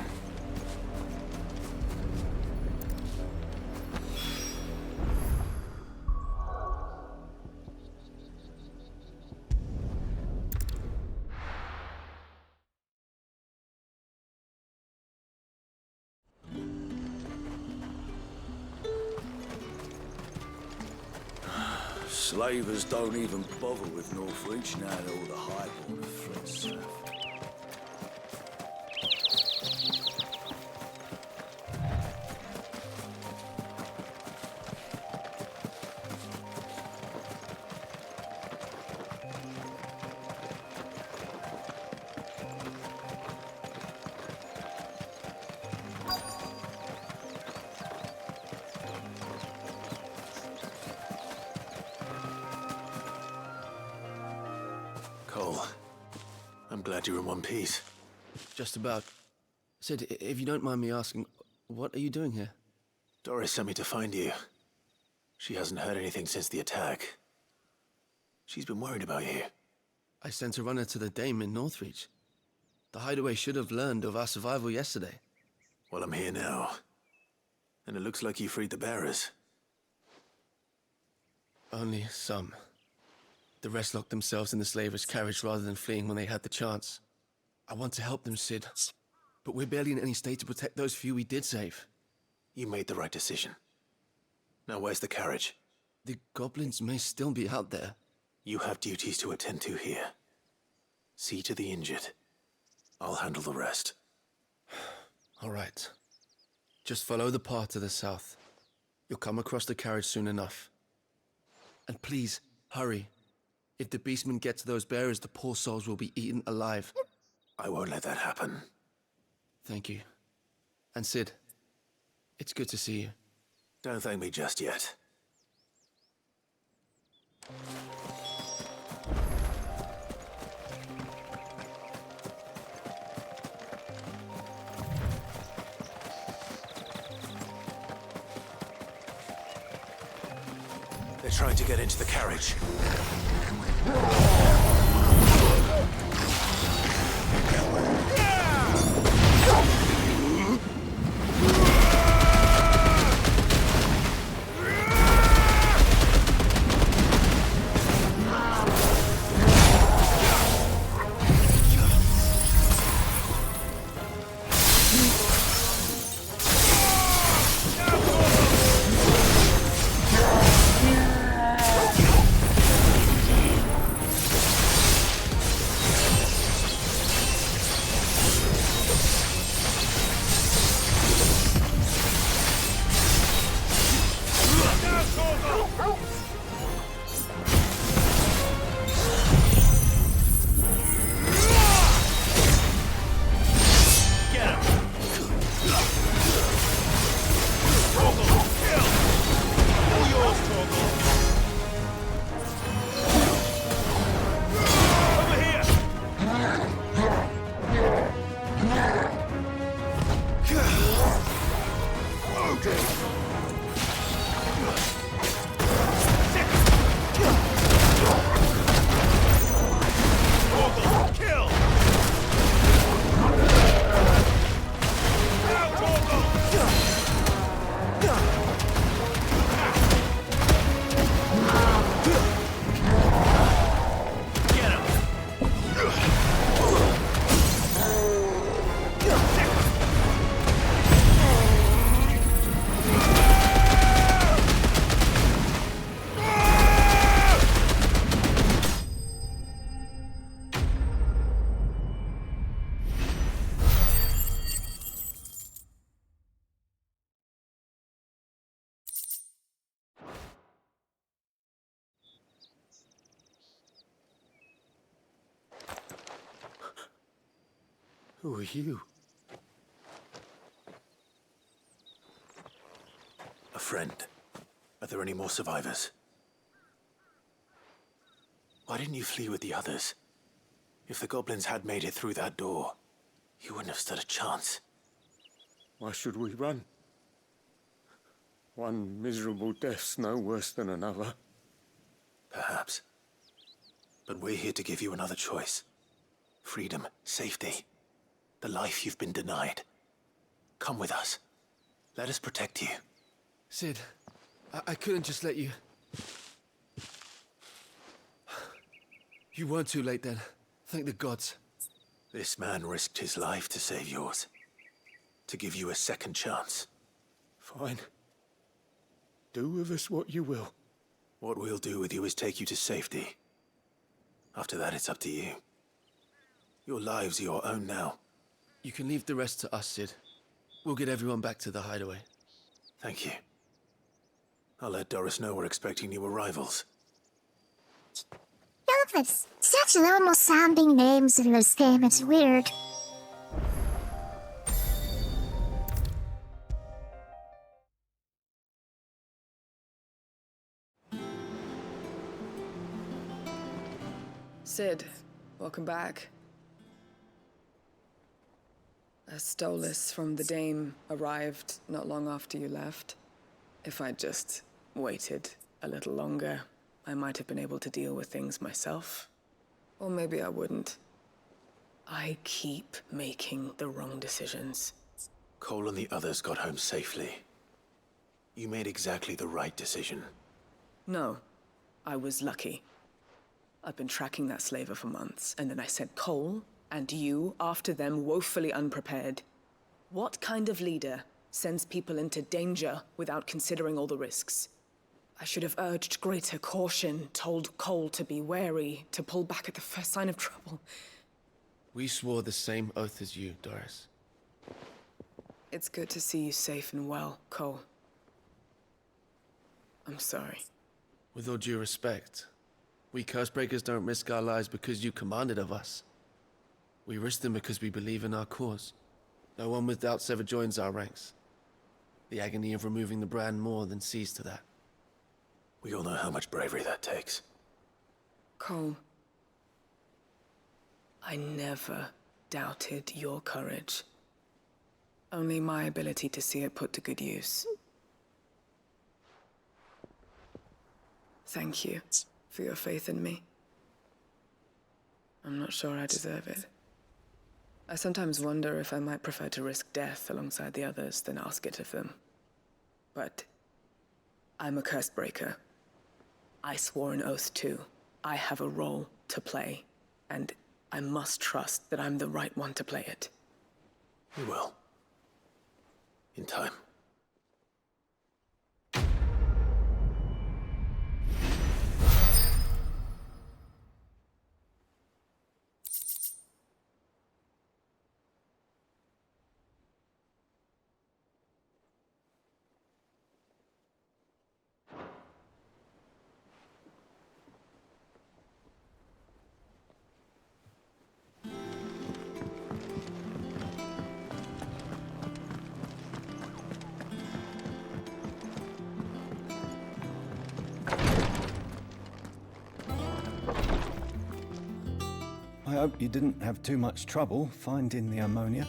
Slavers don't even bother with Northreach now that all the highborn have fled south. Cole, I'm glad you're in one piece. Just about. Sid, if you don't mind me asking, what are you doing here? Doris sent me to find you. She hasn't heard anything since the attack. She's been worried about you. I sent a runner to the Dame in Northreach. The hideaway should have learned of our survival yesterday. Well, I'm here now. And it looks like you freed the bearers. Only some. The rest locked themselves in the slaver's carriage rather than fleeing when they had the chance. I want to help them, Sid. But we're barely in any state to protect those few we did save. You made the right decision. Now where's the carriage? The goblins may still be out there. You have duties to attend to here. See to the injured. I'll handle the rest. All right. Just follow the path to the south. You'll come across the carriage soon enough. And please, hurry. If the beastmen get to those bearers, the poor souls will be eaten alive. I won't let that happen. Thank you. And Sid, It's good to see you. Don't thank me just yet. They're trying to get into the carriage. Who are you? A friend. Are there any more survivors? Why didn't you flee with the others? If the goblins had made it through that door, you wouldn't have stood a chance. Why should we run? One miserable death's no worse than another. Perhaps. But we're here to give you another choice. Freedom, safety, the life you've been denied. Come with us. Let us protect you. Sid, I couldn't just let you... You weren't too late then. Thank the gods. This man risked his life to save yours. To give you a second chance. Fine. Do with us what you will. What we'll do with you is take you to safety. After that, it's up to you. Your lives are your own now. You can leave the rest to us, Sid. We'll get everyone back to the hideaway. Thank you. I'll let Doris know we're expecting new arrivals. Elvis, such normal sounding names in this game, it's weird. Sid, welcome back. A Stolas from the Dame arrived not long after you left. If I'd just waited a little longer, I might have been able to deal with things myself. Or maybe I wouldn't. I keep making the wrong decisions. Cole and the others got home safely. You made exactly the right decision. No, I was lucky. I've been tracking that slaver for months, and then I sent Cole and you after them, woefully unprepared. What kind of leader sends people into danger without considering all the risks? I should have urged greater caution, told Cole to be wary, to pull back at the first sign of trouble. We swore the same oath as you, Doris. It's good to see you safe and well, Cole. I'm sorry. With all due respect, we Cursebreakers don't risk our lives because you commanded of us. We risk them because we believe in our cause. No one with doubts ever joins our ranks. the agony of removing the brand more than sees to that. We all know how much bravery that takes. Cole, I never doubted your courage. Only my ability to see it put to good use. Thank you for your faith in me. I'm not sure I deserve it. I sometimes wonder if I might prefer to risk death alongside the others than ask it of them. But I'm a curse breaker. I swore an oath too. I have a role to play, and I must trust that I'm the right one to play it. You will. In time. I hope you didn't have too much trouble finding the ammonia.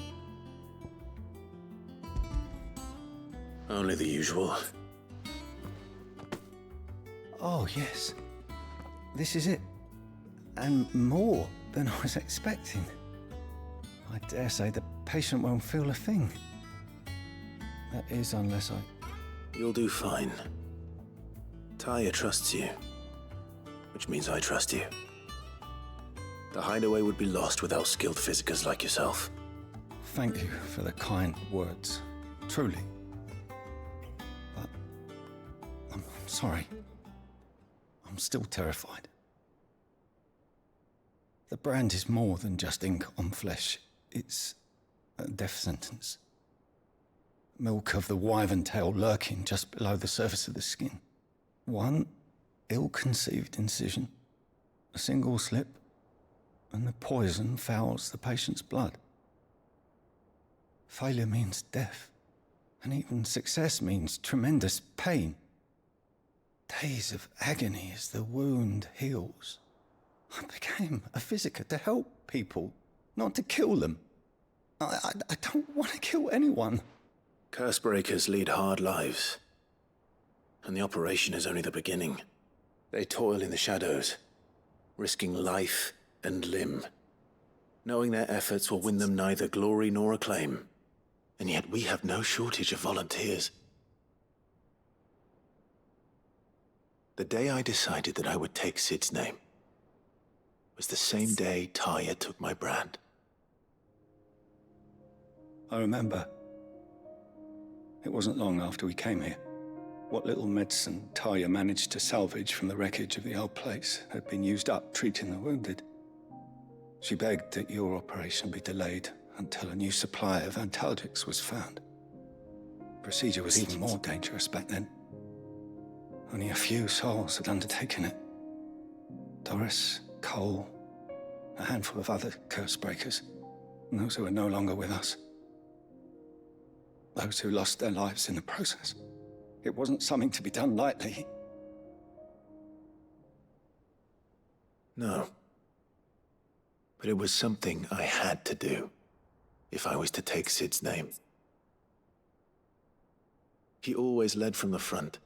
Only the usual. Oh, yes. This is it. And more than I was expecting. I dare say the patient won't feel a thing. That is, unless I... You'll do fine. Taya trusts you, which means I trust you. The hideaway would be lost without skilled physicers like yourself. Thank you for the kind words. Truly. But... I'm sorry. I'm still terrified. The brand is more than just ink on flesh. It's a death sentence. Milk of the wyvern tail lurking just below the surface of the skin. One ill-conceived incision, a single slip, and the poison fouls the patient's blood. Failure means death, and even success means tremendous pain. Days of agony as the wound heals. I became a physiker to help people, not to kill them. I don't want to kill anyone. Cursebreakers lead hard lives, and the operation is only the beginning. They toil in the shadows, risking life and limb, knowing their efforts will win them neither glory nor acclaim. And yet we have no shortage of volunteers. The day I decided that I would take Sid's name was the same day Taya took my brand. I remember. It wasn't long after we came here. What little medicine Taya managed to salvage from the wreckage of the old place had been used up treating the wounded. She begged that your operation be delayed until a new supply of antalgics was found. Procedure was even more dangerous back then. Only a few souls had undertaken it. Doris, Cole, a handful of other curse breakers, and those who are no longer with us. Those who lost their lives in the process. It wasn't something to be done lightly. No. But it was something I had to do, if I was to take Sid's name. He always led from the front,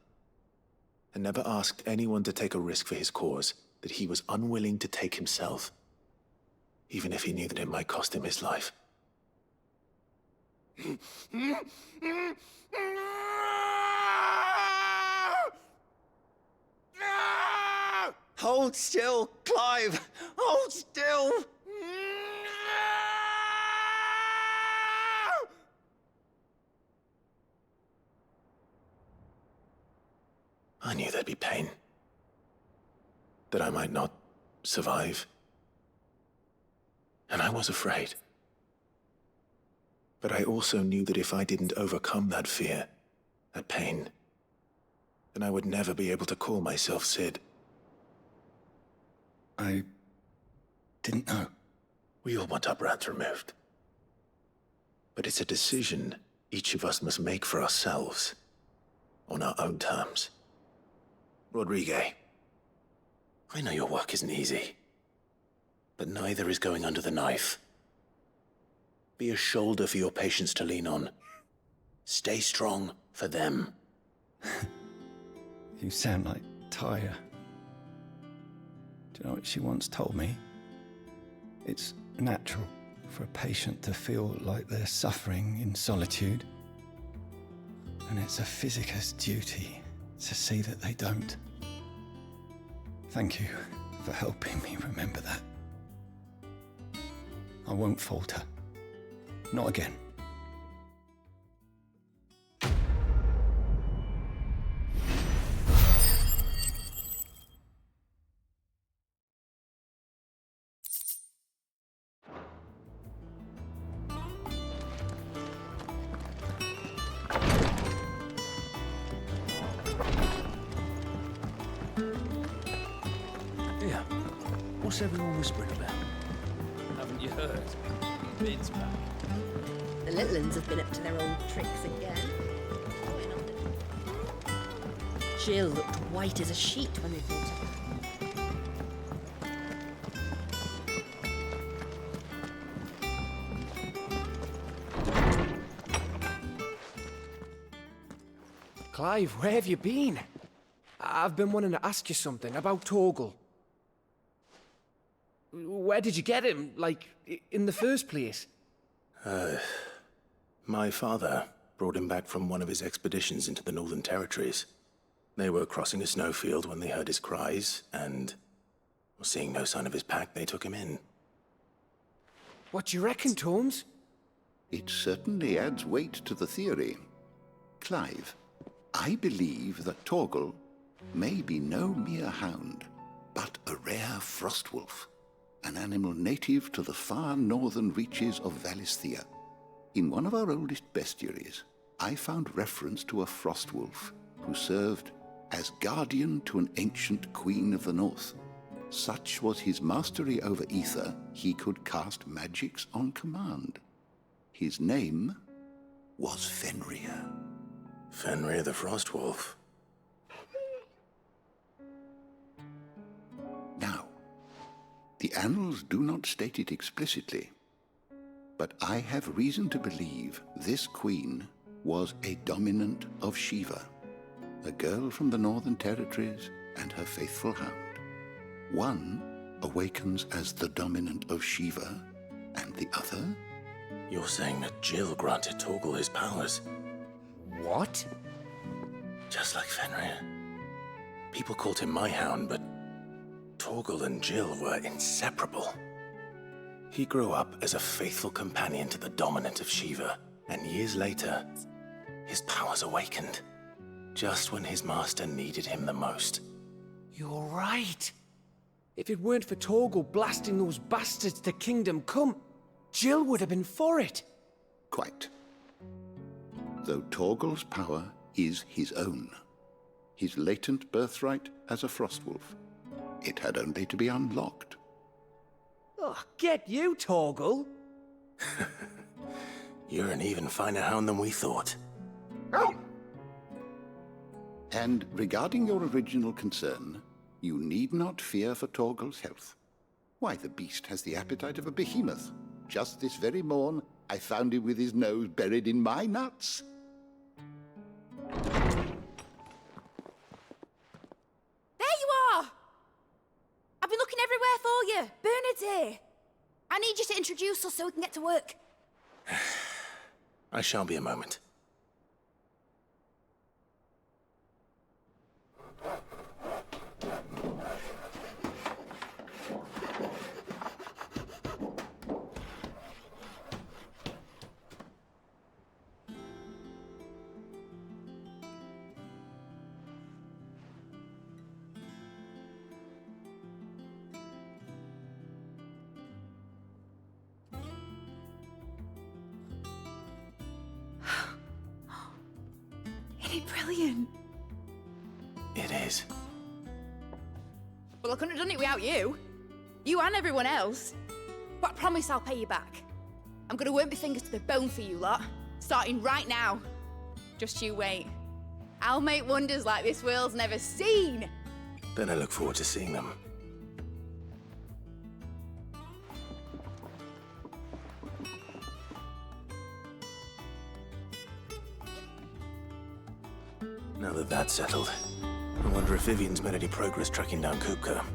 and never asked anyone to take a risk for his cause that he was unwilling to take himself, even if he knew that it might cost him his life. Hold still, Clive! Hold still! I knew there'd be pain. That I might not survive. And I was afraid. But I also knew that if I didn't overcome that fear, that pain, then I would never be able to call myself Sid. I didn't know. We all want our brands removed. But it's a decision each of us must make for ourselves, on our own terms. Rodrigue, I know your work isn't easy, but neither is going under the knife. Be a shoulder for your patients to lean on. Stay strong for them. You sound like Tyre. Do you know what she once told me? It's natural for a patient to feel like they're suffering in solitude. And it's a physicist's duty to see that they don't. Thank you for helping me remember that. I won't falter. Not again. Yeah. What's everyone whispering about? Haven't you heard? Mid's back. The little uns have been up to their old tricks again. Jill looked white as a sheet when they brought her. Clive, where have you been? I've been wanting to ask you something about Torgal. Where did you get him, like, in the first place? My father brought him back from one of his expeditions into the Northern Territories. They were crossing a snowfield when they heard his cries, and seeing no sign of his pack, they took him in. What do you reckon, Torms? It certainly adds weight to the theory. Clive, I believe that Torgal may be no mere hound, but a rare frostwolf, an animal native to the far northern reaches of Valisthea. In one of our oldest bestiaries, I found reference to a frostwolf who served as guardian to an ancient queen of the north. Such was his mastery over ether, he could cast magics on command. His name was Fenrir. Fenrir the Frostwolf. Now, the annals do not state it explicitly, but I have reason to believe this queen was a dominant of Shiva, a girl from the Northern Territories and her faithful hound. One awakens as the dominant of Shiva, and the other? You're saying that Jill granted Torgal his powers? What? Just like Fenrir. People called him my hound, but Torgal and Jill were inseparable. He grew up as a faithful companion to the dominant of Shiva, and years later, his powers awakened, just when his master needed him the most. You're right. If it weren't for Torgal blasting those bastards to Kingdom Come, Jill would have been for it. Quite. Though Torgal's power is his own, his latent birthright as a Frostwolf, it had only to be unlocked. Oh, get you, Torgal! You're an even finer hound than we thought. And regarding your original concern, you need not fear for Torgal's health. Why, the beast has the appetite of a behemoth. Just this very morn, I found him with his nose buried in my nuts. There you are! I've been looking everywhere for you. Bernard's here. I need you to introduce us so we can get to work. I shall be a moment. Isn't it brilliant? It is. Well, I couldn't have done it without you. You and everyone else. But I promise I'll pay you back. I'm gonna work my fingers to the bone for you lot. Starting right now. Just you wait. I'll make wonders like this world's never seen. Then I look forward to seeing them. Now that that's settled, I wonder if Vivian's made any progress tracking down Kupka.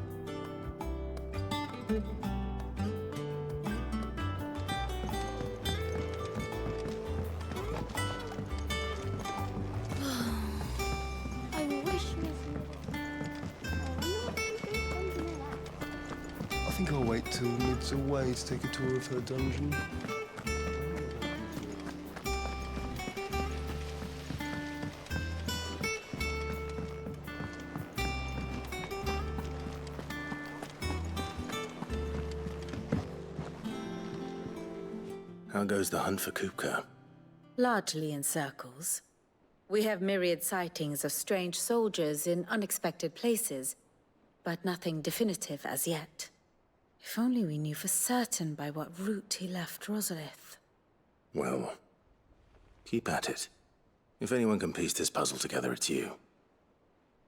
I wish I think I'll wait till Mid's away to take a tour of her dungeon. How goes the hunt for Kupka? Largely in circles. We have myriad sightings of strange soldiers in unexpected places, but nothing definitive as yet. If only we knew for certain by what route he left Rosalith. Well, keep at it. If anyone can piece this puzzle together, it's you.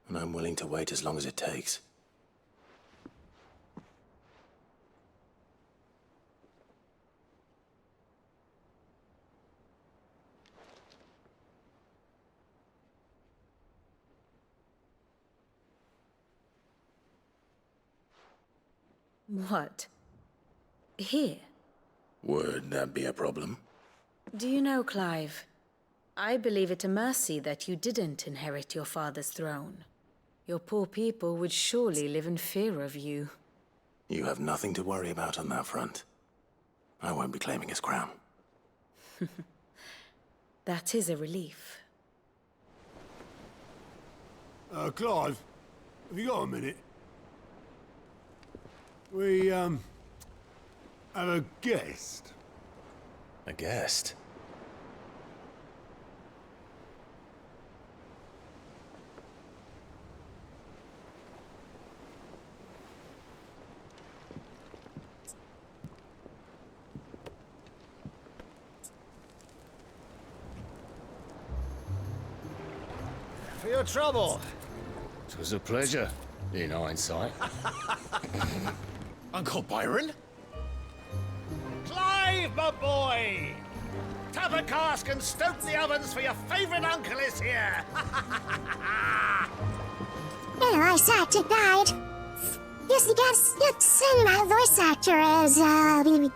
And I'm willing to wait as long as it takes. What? Here? Would that be a problem? Do you know, Clive? I believe it a mercy that you didn't inherit your father's throne. Your poor people would surely live in fear of you. You have nothing to worry about on that front. I won't be claiming his crown. That is a relief. Clive, have you got a minute? We, have a guest. A guest? For your trouble. It was a pleasure, in hindsight. Uncle Byron? Clive, my boy! Tap a cask and stoke the ovens for your favourite uncle is here! Voice actor guide. Yes, the same voice actor as, Edmund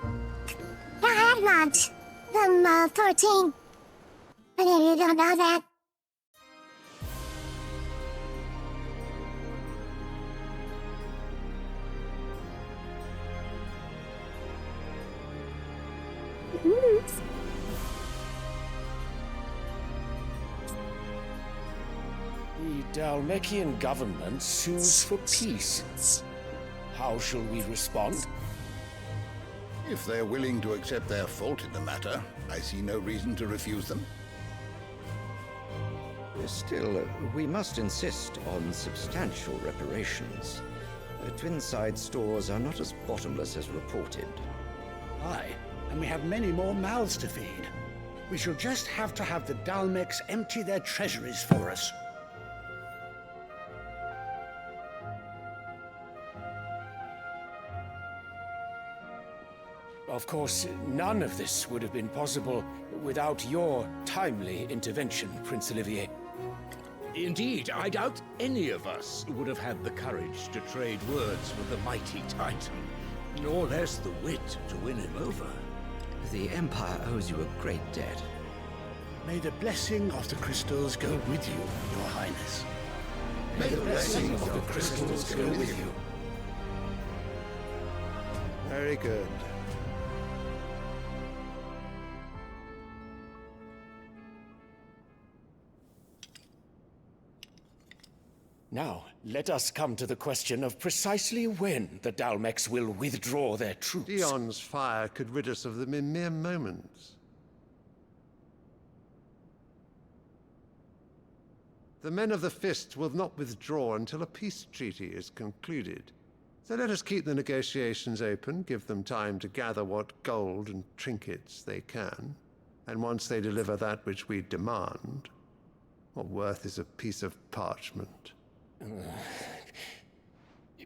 from, 14. But if you don't know that, The Dalmekian government sues for peace. How shall we respond? If they're willing to accept their fault in the matter, I see no reason to refuse them. Still, we must insist on substantial reparations. Twinside stores are not as bottomless as reported. Aye, and we have many more mouths to feed. We shall just have to have the Dalmecs empty their treasuries for us. Of course, none of this would have been possible without your timely intervention, Prince Olivier. Indeed, I doubt any of us would have had the courage to trade words with the mighty Titan, nor less the wit to win him over. The Empire owes you a great debt. May the blessing of the crystals go with you, Your Highness. May the blessing of the crystals go with you. Very good. Now, let us come to the question of precisely when the Dalmecs will withdraw their troops. Dion's fire could rid us of them in mere moments. The men of the Fist will not withdraw until a peace treaty is concluded. So let us keep the negotiations open, give them time to gather what gold and trinkets they can, And once they deliver that which we demand, what worth is a piece of parchment?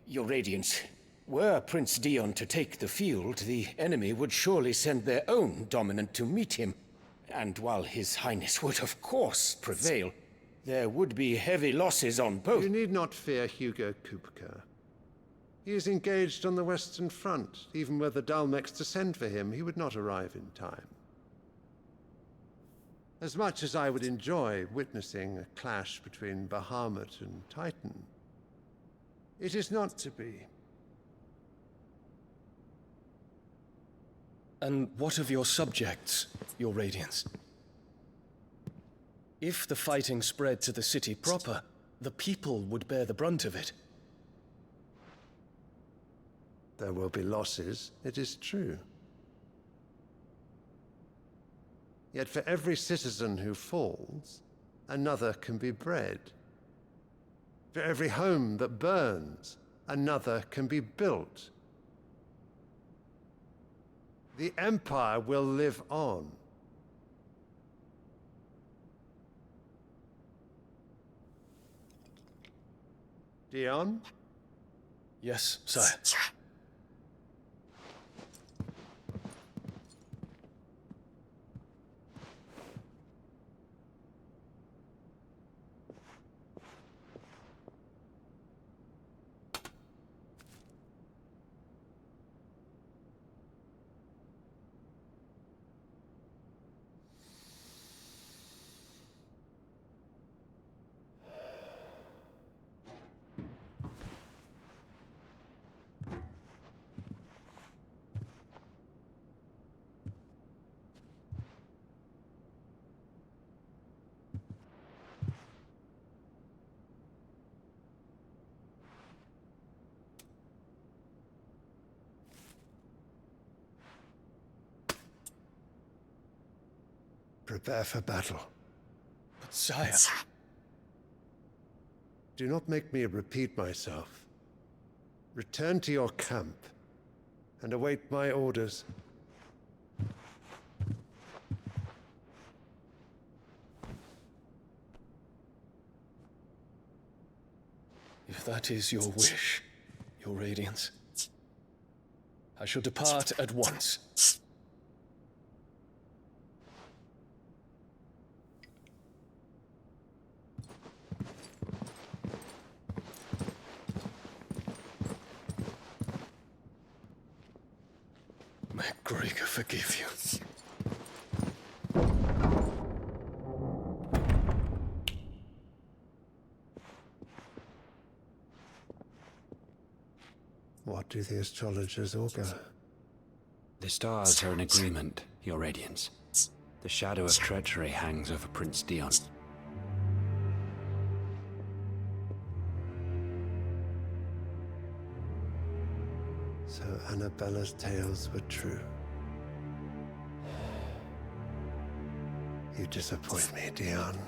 Your Radiance, were Prince Dion to take the field, the enemy would surely send their own dominant to meet him. And while His Highness would of course prevail, there would be heavy losses on both. You need not fear Hugo Kupka. He is engaged on the Western Front. Even were the Dalmex to send for him, he would not arrive in time. As much as I would enjoy witnessing a clash between Bahamut and Titan, it is not to be. And what of your subjects, Your Radiance? If the fighting spread to the city proper, the people would bear the brunt of it. There will be losses, it is true. Yet for every citizen who falls, another can be bred. For every home that burns, another can be built. The Empire will live on. Dion? Yes, sire. Prepare for battle. But sire... Do not make me repeat myself. Return to your camp and await my orders. If that is your wish, Your Radiance, I shall depart at once. May Gregor forgive you. What do the astrologers augur? The stars are in agreement, Your Radiance. The shadow of treachery hangs over Prince Dion. So Annabella's tales were true. You disappoint me, Dion.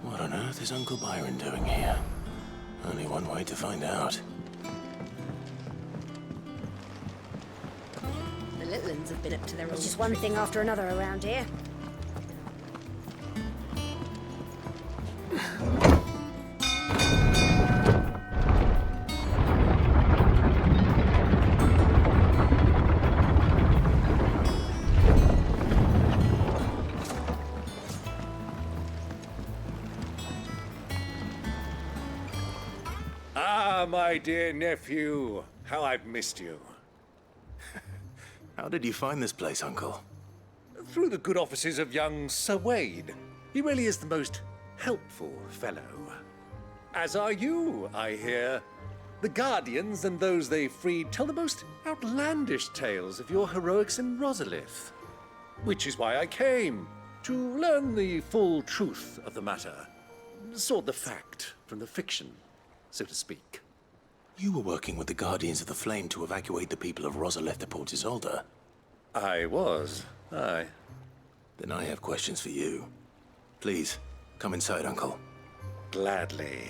What on earth is Uncle Byron doing here? Only one way to find out. The little ones have been up to their old It's just one thing after another around here. Ah, my dear nephew, how I've missed you. How did you find this place, Uncle? Through the good offices of young Sir Wade. He really is the most helpful fellow. As are you, I hear. The Guardians and those they freed tell the most outlandish tales of your heroics in Rosalith. Which is why I came, to learn the full truth of the matter. Sort the fact from the fiction, so to speak. You were working with the Guardians of the Flame to evacuate the people of Rosalith to Port Isolde. I was, aye. Then I have questions for you. Please, come inside, Uncle. Gladly.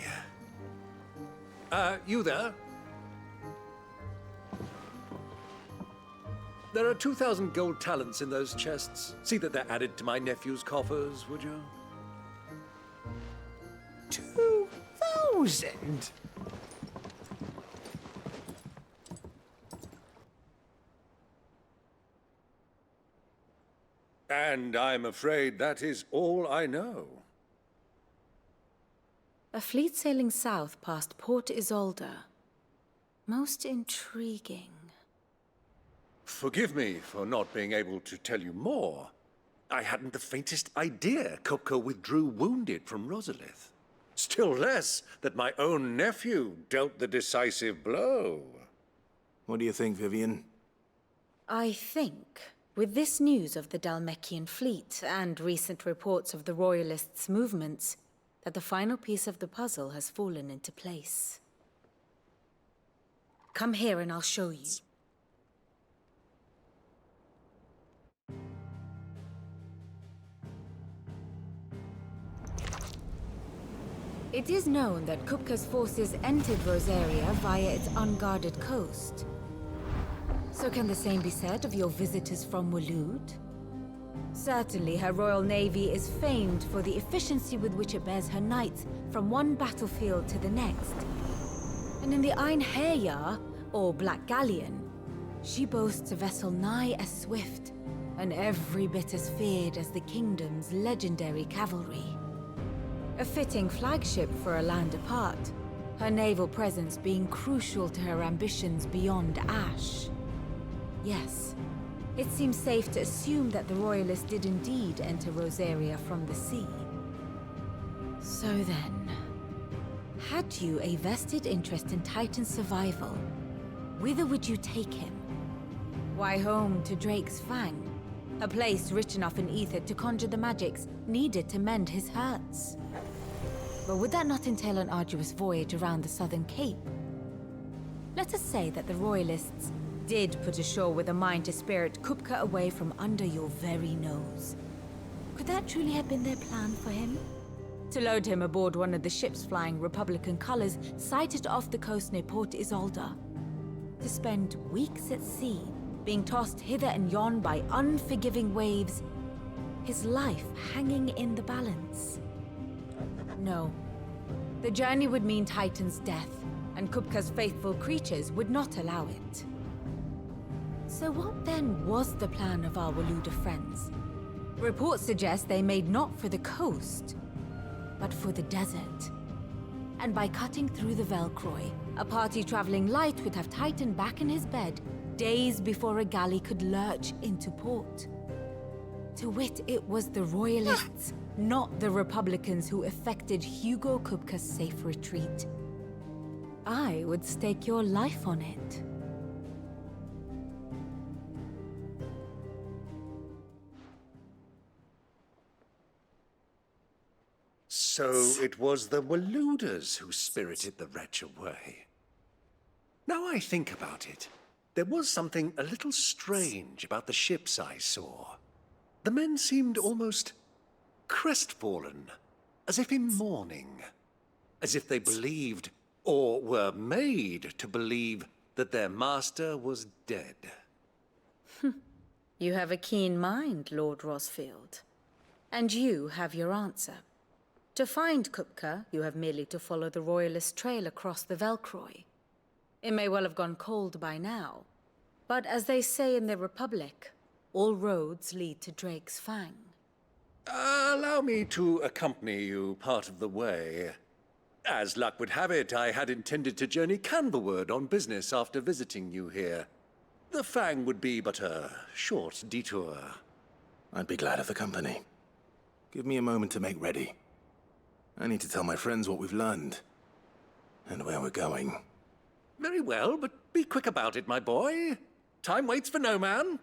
You there? There are 2,000 gold talents in those chests. See that they're added to my nephew's coffers, would you? 2,000? And I'm afraid that is all I know. A fleet sailing south past Port Isolde. Most intriguing. Forgive me for not being able to tell you more. I hadn't the faintest idea Kupka withdrew wounded from Rosalith. Still less that my own nephew dealt the decisive blow. What do you think, Vivian? I think, with this news of the Dhalmekian fleet and recent reports of the Royalists' movements, that the final piece of the puzzle has fallen into place. Come here and I'll show you. It is known that Kupka's forces entered Rosaria via its unguarded coast. So can the same be said of your visitors from Waloed? Certainly, her royal navy is famed for the efficiency with which it bears her knights from one battlefield to the next. And in the Einherjar, or Black Galleon, she boasts a vessel nigh as swift, and every bit as feared as the kingdom's legendary cavalry. A fitting flagship for a land apart, her naval presence being crucial to her ambitions beyond Ash. Yes, it seems safe to assume that the Royalists did indeed enter Rosaria from the sea. So then, had you a vested interest in Titan's survival, whither would you take him? Why, home to Drake's Fang, a place rich enough in ether to conjure the magics needed to mend his hurts. But would that not entail an arduous voyage around the southern cape? Let us say that the Royalists did put ashore with a mind to spirit Kupka away from under your very nose. Could that truly have been their plan for him? To load him aboard one of the ships flying Republican colors sighted off the coast near Port Isolde? To spend weeks at sea, being tossed hither and yon by unforgiving waves, his life hanging in the balance? No. The journey would mean Titan's death, and Kupka's faithful creatures would not allow it. So what then was the plan of our Waluda friends? Reports suggest they made not for the coast, but for the desert. And by cutting through the Velcroy, a party traveling light would have Titan back in his bed days before a galley could lurch into port. To wit, it was the Royalists, not the Republicans, who effected Hugo Kupka's safe retreat. I would stake your life on it. So it was the Waludas who spirited the wretch away. Now I think about it, there was something a little strange about the ships I saw. The men seemed almost crestfallen, as if in mourning, as if they believed, or were made to believe, that their master was dead. You have a keen mind, Lord Rosfield. And you have your answer. To find Kupka, you have merely to follow the Royalist trail across the Velcroy. It may well have gone cold by now, but as they say in the Republic, all roads lead to Drake's Fang. Allow me to accompany you part of the way. As luck would have it, I had intended to journey Canverward on business after visiting you here. The Fang would be but a short detour. I'd be glad of the company. Give me a moment to make ready. I need to tell my friends what we've learned, and where we're going. Very well, but be quick about it, my boy. Time waits for no man.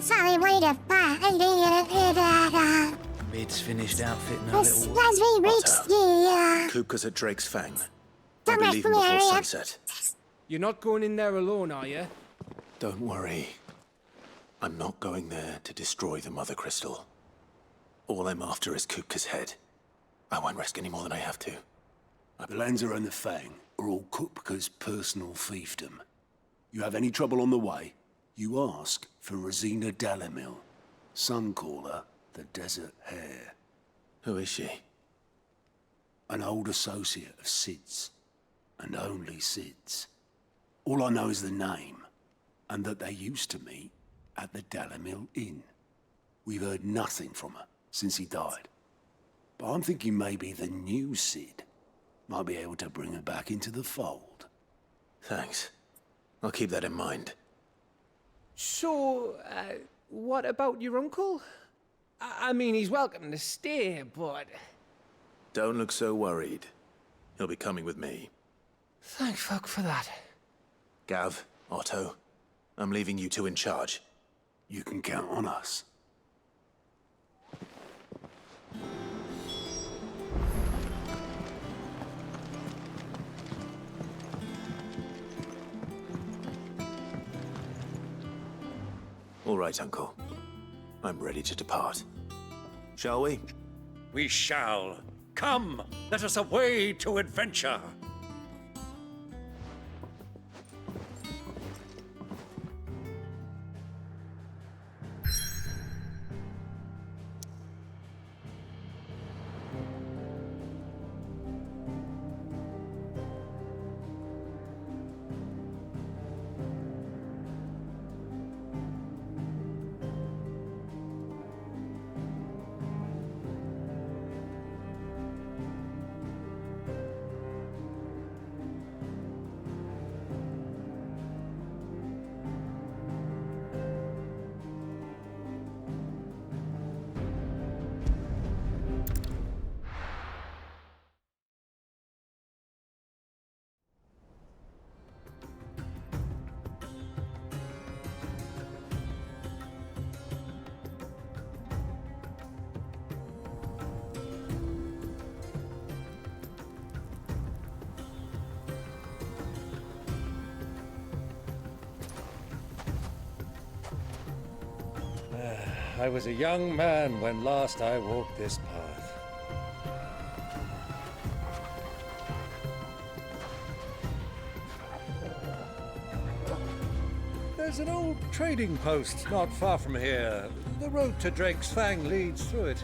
sorry, wait a Mid's finished outfitting her As little... we reach the, Kupka's at Drake's Fang. Don't I'll be mess leaving with me, before area. sunset. You're not going in there alone, are you? Don't worry. I'm not going there to destroy the Mother Crystal. All I'm after is Kupka's head. I won't risk any more than I have to. The Lanza and the Fang are all Kupka's personal fiefdom. You have any trouble on the way, you ask for Rosina Dalamil, Suncaller, the Desert Hare. Who is she? An old associate of Sid's, and only Sid's. All I know is the name, and that they used to meet at the Dalamil Inn. We've heard nothing from her since he died. But I'm thinking maybe the new Sid might be able to bring her back into the fold. Thanks. I'll keep that in mind. So, what about your uncle? I mean, he's welcome to stay, but... Don't look so worried. He'll be coming with me. Thank fuck for that. Gav, Otto, I'm leaving you two in charge. You can count on us. All right, Uncle. I'm ready to depart. Shall we? We shall. Come, let us away to adventure. I was a young man when last I walked this path. There's an old trading post not far from here. The road to Drake's Fang leads through it.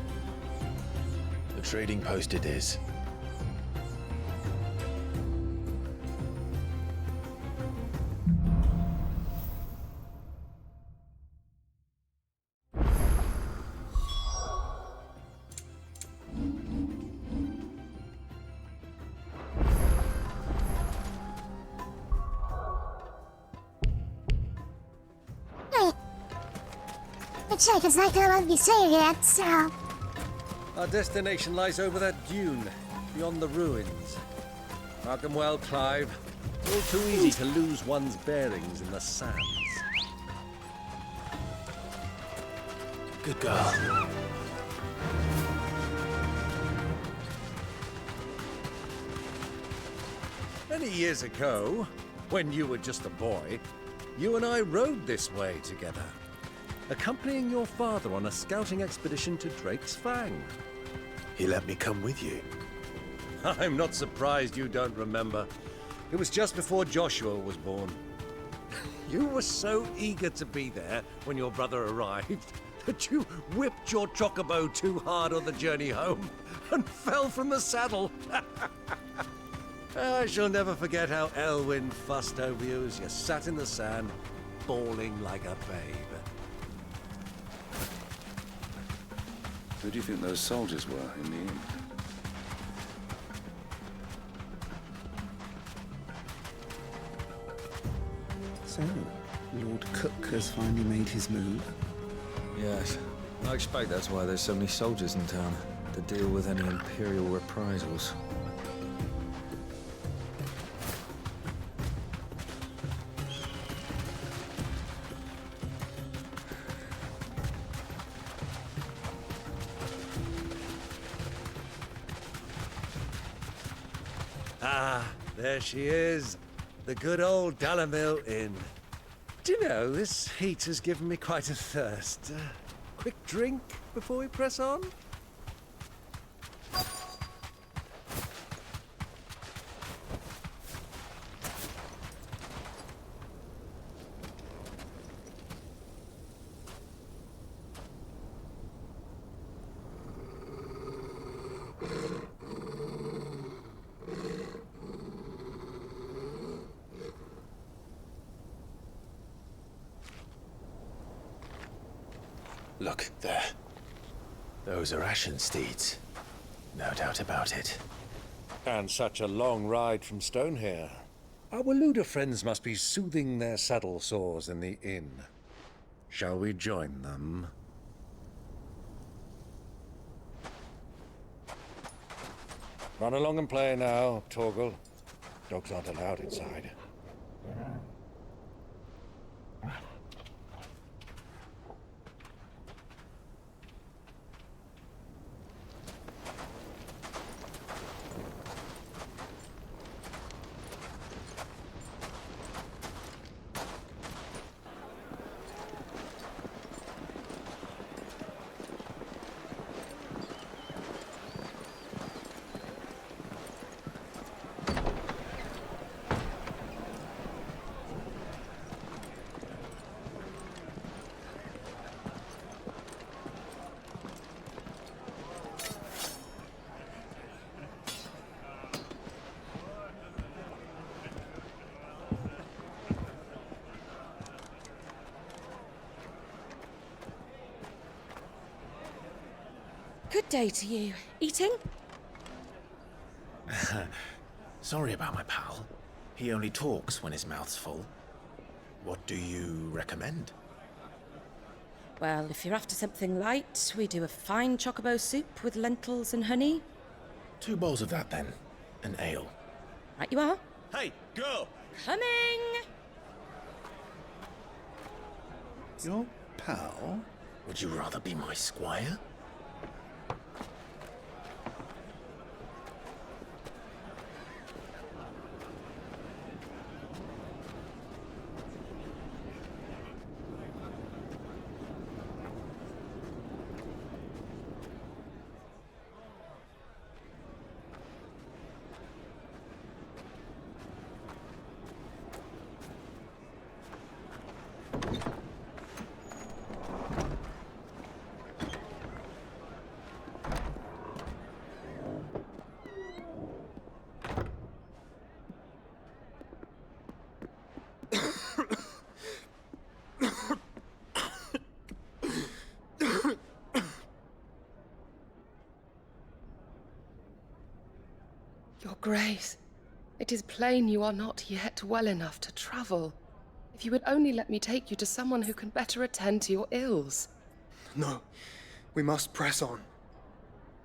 The trading post it is. Check is like I won't be saying it, so... Our destination lies over that dune, beyond the ruins. Mark 'em well, Clive. All too easy to lose one's bearings in the sands. Good girl. Many years ago, when you were just a boy, you and I rode this way together, accompanying your father on a scouting expedition to Drake's Fang. He let me come with you. I'm not surprised you don't remember. It was just before Joshua was born. You were so eager to be there when your brother arrived that you whipped your chocobo too hard on the journey home and fell from the saddle. I shall never forget how Elwyn fussed over you as you sat in the sand, bawling like a babe. Who do you think those soldiers were in the inn? So, Lord Cook has finally made his move. Yes. I expect that's why there's so many soldiers in town, to deal with any Imperial reprisals. Ah, there she is. The good old Dalamil Inn. Do you know, this heat has given me quite a thirst. Quick drink before we press on? Look, there. Those are Ashen steeds. No doubt about it. And such a long ride from Stonehair. Our Waluda friends must be soothing their saddle sores in the inn. Shall we join them? Run along and play now, Torgal. Dogs aren't allowed inside. Good day to you. Eating? Sorry about my pal. He only talks when his mouth's full. What do you recommend? Well, if you're after something light, we do a fine chocobo soup with lentils and honey. 2 bowls of that, then. An ale. Right you are. Hey, girl! Coming! Your pal? Would you rather be my squire? Your Grace, it is plain you are not yet well enough to travel. If you would only let me take you to someone who can better attend to your ills. No, we must press on.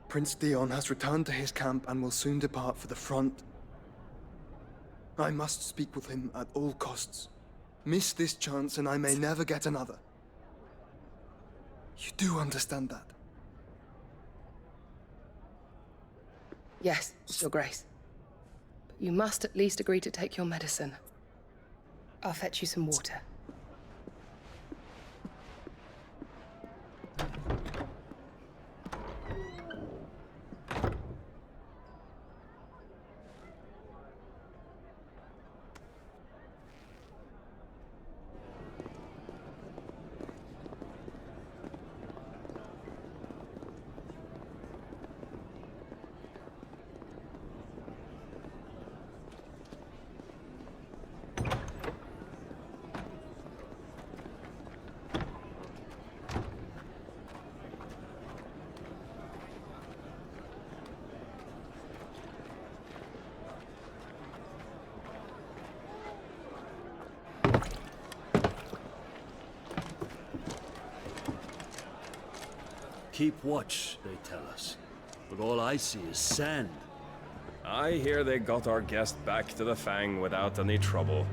Prince Dion has returned to his camp and will soon depart for the front. I must speak with him at all costs. Miss this chance and I may never get another. You do understand that? Yes, Your Grace. But you must at least agree to take your medicine. I'll fetch you some water. Keep watch, they tell us. But all I see is sand. I hear they got our guest back to the Fang without any trouble.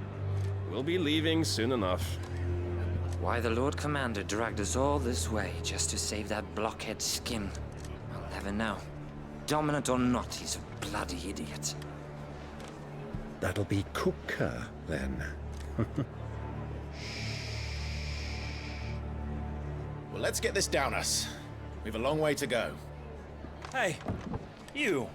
We'll be leaving soon enough. Why the Lord Commander dragged us all this way just to save that blockhead Skim, I'll never know. Dominant or not, he's a bloody idiot. That'll be cooker, then. Well, let's get this down us. We've a long way to go. Hey, you!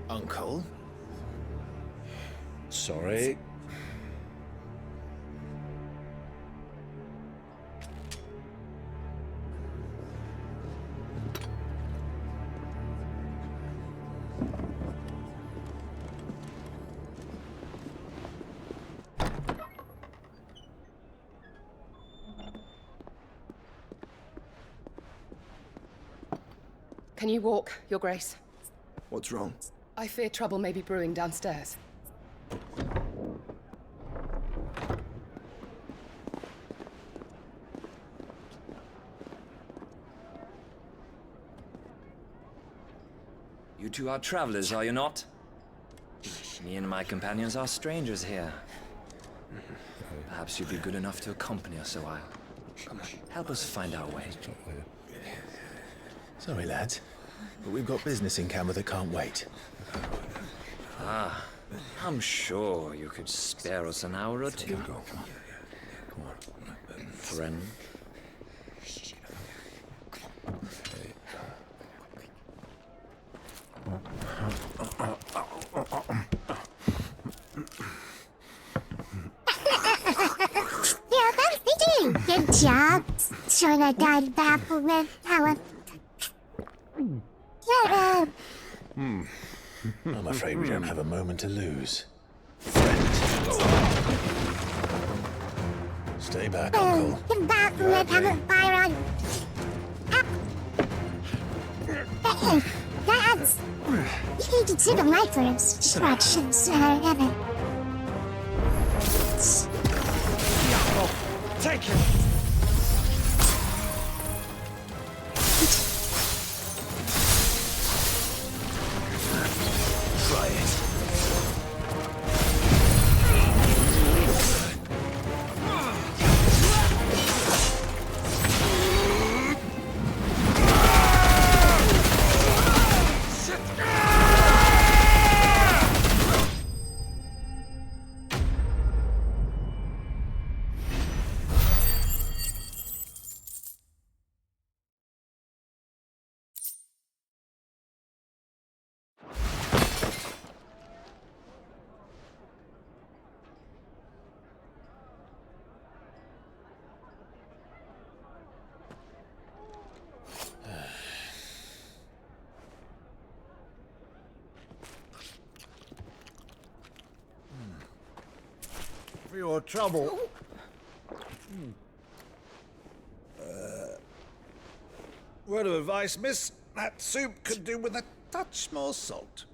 Uncle? Sorry. Can you walk, Your Grace? What's wrong? I fear trouble may be brewing downstairs. You two are travelers, are you not? Me and my companions are strangers here. Perhaps you'd be good enough to accompany us a while. Help us find our way. Sorry, lads, but we've got business in camera that can't wait. Ah, I'm sure you could spare us an hour or two. Friend. Yeah, that's doing good job. Showing a guide back with power. Yeah, I'm afraid we don't have a moment to lose. Stay back, Uncle. Get back with power, Byron. Hey, that's... You need to take a light for distractions, Evan. Take it! Try it. For your trouble. Word of advice, miss. That soup could do with a touch more salt.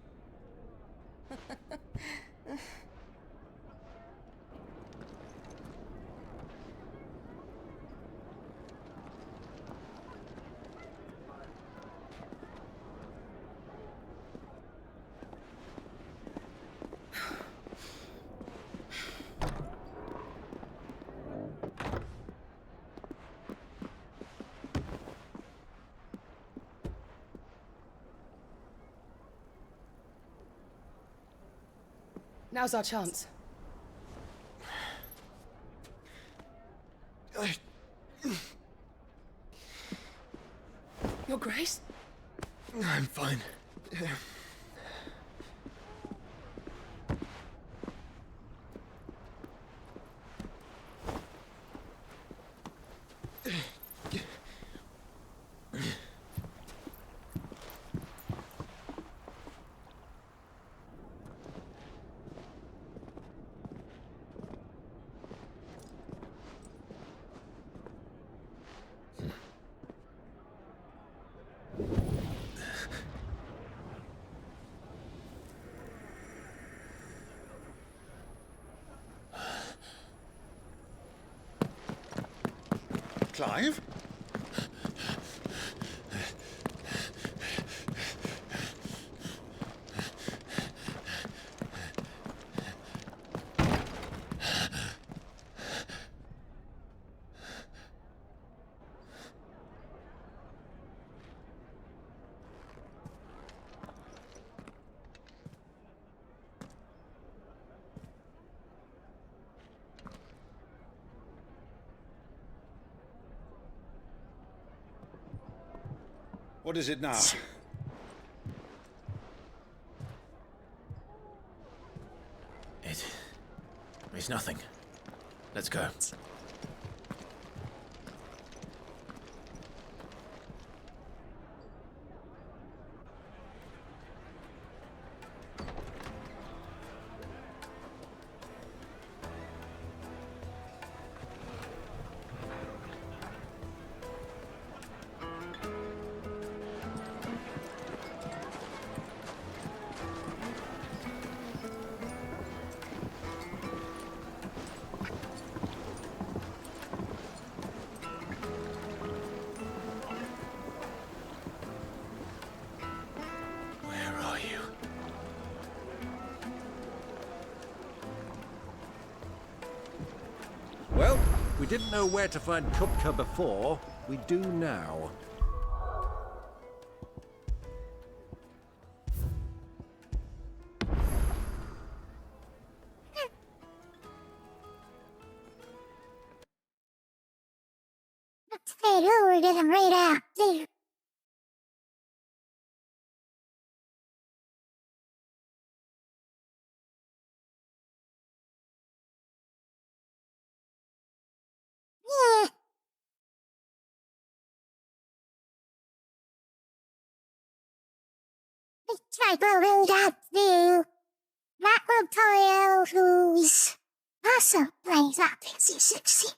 Now's our chance. Your Grace? I'm fine. Clive? What is it now? It's nothing. Let's go. Well, we didn't know where to find Kupka before. We do now. Let's head over to them right out there. Yeah. Let's try the road out there. That will tell you who's also plays up in XVI.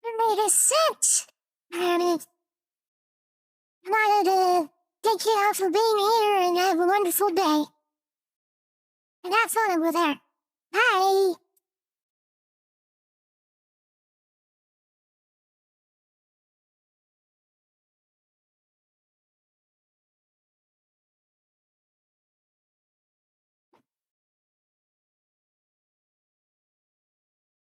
It made a sense. And I wanted to thank you all for being here and have a wonderful day. And have fun over there. Bye.